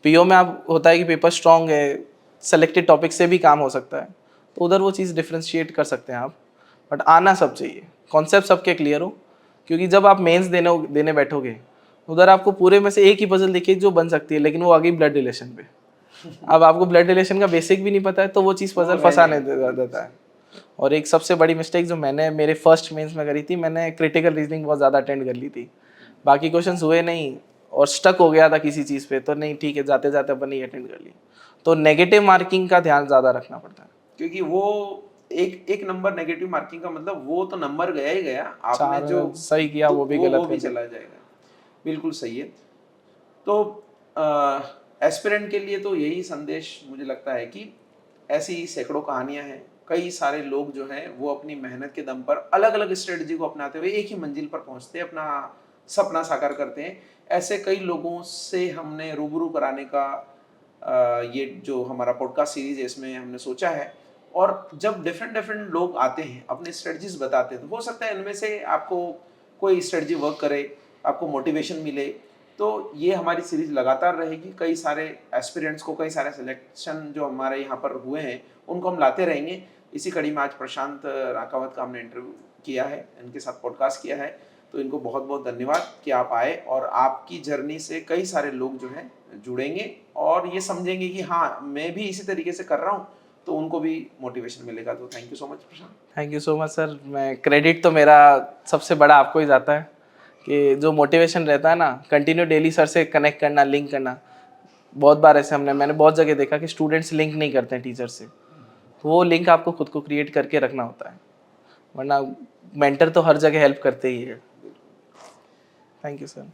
PO में आप होता है कि पेपर स्ट्रॉन्ग है, सेलेक्टेड टॉपिक से भी काम हो सकता है, तो उधर वो चीज़ डिफ्रेंशिएट कर सकते हैं आप। बट आना सब चाहिए, कॉन्सेप्ट सबके क्लियर हो, क्योंकि जब आप मेंस देने बैठोगे उधर आपको पूरे में से एक ही पजल दिखेगी जो बन सकती है, लेकिन वो आ गई ब्लड रिलेशन पे। अब आपको ब्लड रिलेशन का बेसिक भी नहीं पता है तो वो चीज़ पजल फंसाने देता है। और एक सबसे बड़ी मिस्टेक जो मैंने मेरे फर्स्ट मेंस में करी थी, मैंने क्रिटिकल रीजनिंग बहुत ज़्यादा अटेंड कर ली थी, बाकी क्वेश्चंस हुए नहीं और स्टक हो गया था किसी चीज़ पे, तो नहीं ठीक है जाते जाते अपन नहीं अटेंड कर ली। तो नेगेटिव मार्किंग का ध्यान ज़्यादा रखना पड़ता है, क्योंकि वो एक नंबर नेगेटिव मार्किंग का मतलब वो तो नंबर गया ही गया, आपने जो सही किया वो भी गलत वो भी कर दिया। चला जाएगा। बिल्कुल सही है। तो एस्पिरेंट के लिए तो यही संदेश मुझे लगता है कि ऐसी सैकड़ों कहानियां हैं, कई सारे लोग जो हैं वो अपनी मेहनत के दम पर अलग अलग स्ट्रेटजी को अपनाते हुए एक ही मंजिल पर पहुंचते हैं, अपना सपना साकार करते हैं। ऐसे कई लोगों से हमने रूबरू कराने का ये जो हमारा पॉडकास्ट सीरीज है इसमें हमने सोचा है। और जब डिफरेंट डिफरेंट लोग आते हैं अपनी स्ट्रेटजीज बताते हैं, तो हो सकता है इनमें से आपको कोई स्ट्रेटजी वर्क करे, आपको मोटिवेशन मिले। तो ये हमारी सीरीज लगातार रहेगी, कई सारे एस्पिरेंट्स को, कई सारे सिलेक्शन जो हमारे यहाँ पर हुए हैं उनको हम लाते रहेंगे। इसी कड़ी में आज प्रशांत राकावत का हमने इंटरव्यू किया है, इनके साथ पॉडकास्ट किया है। तो इनको बहुत बहुत धन्यवाद कि आप आए और आपकी जर्नी से कई सारे लोग जो हैं जुड़ेंगे और ये समझेंगे कि हाँ मैं भी इसी तरीके से कर रहा हूँ, तो उनको भी मोटिवेशन मिलेगा। तो thank you so much Prashant. Thank you so much sir. मैं क्रेडिट तो मेरा सबसे बड़ा आपको ही जाता है कि जो मोटिवेशन रहता है ना, कंटिन्यू डेली सर से कनेक्ट करना, लिंक करना। बहुत बार ऐसे मैंने बहुत जगह देखा कि स्टूडेंट्स लिंक नहीं करते हैं टीचर से, तो वो लिंक आपको खुद को क्रिएट करके रखना होता है, वरना मेंटर तो हर जगह हेल्प करते ही है। Thank you sir.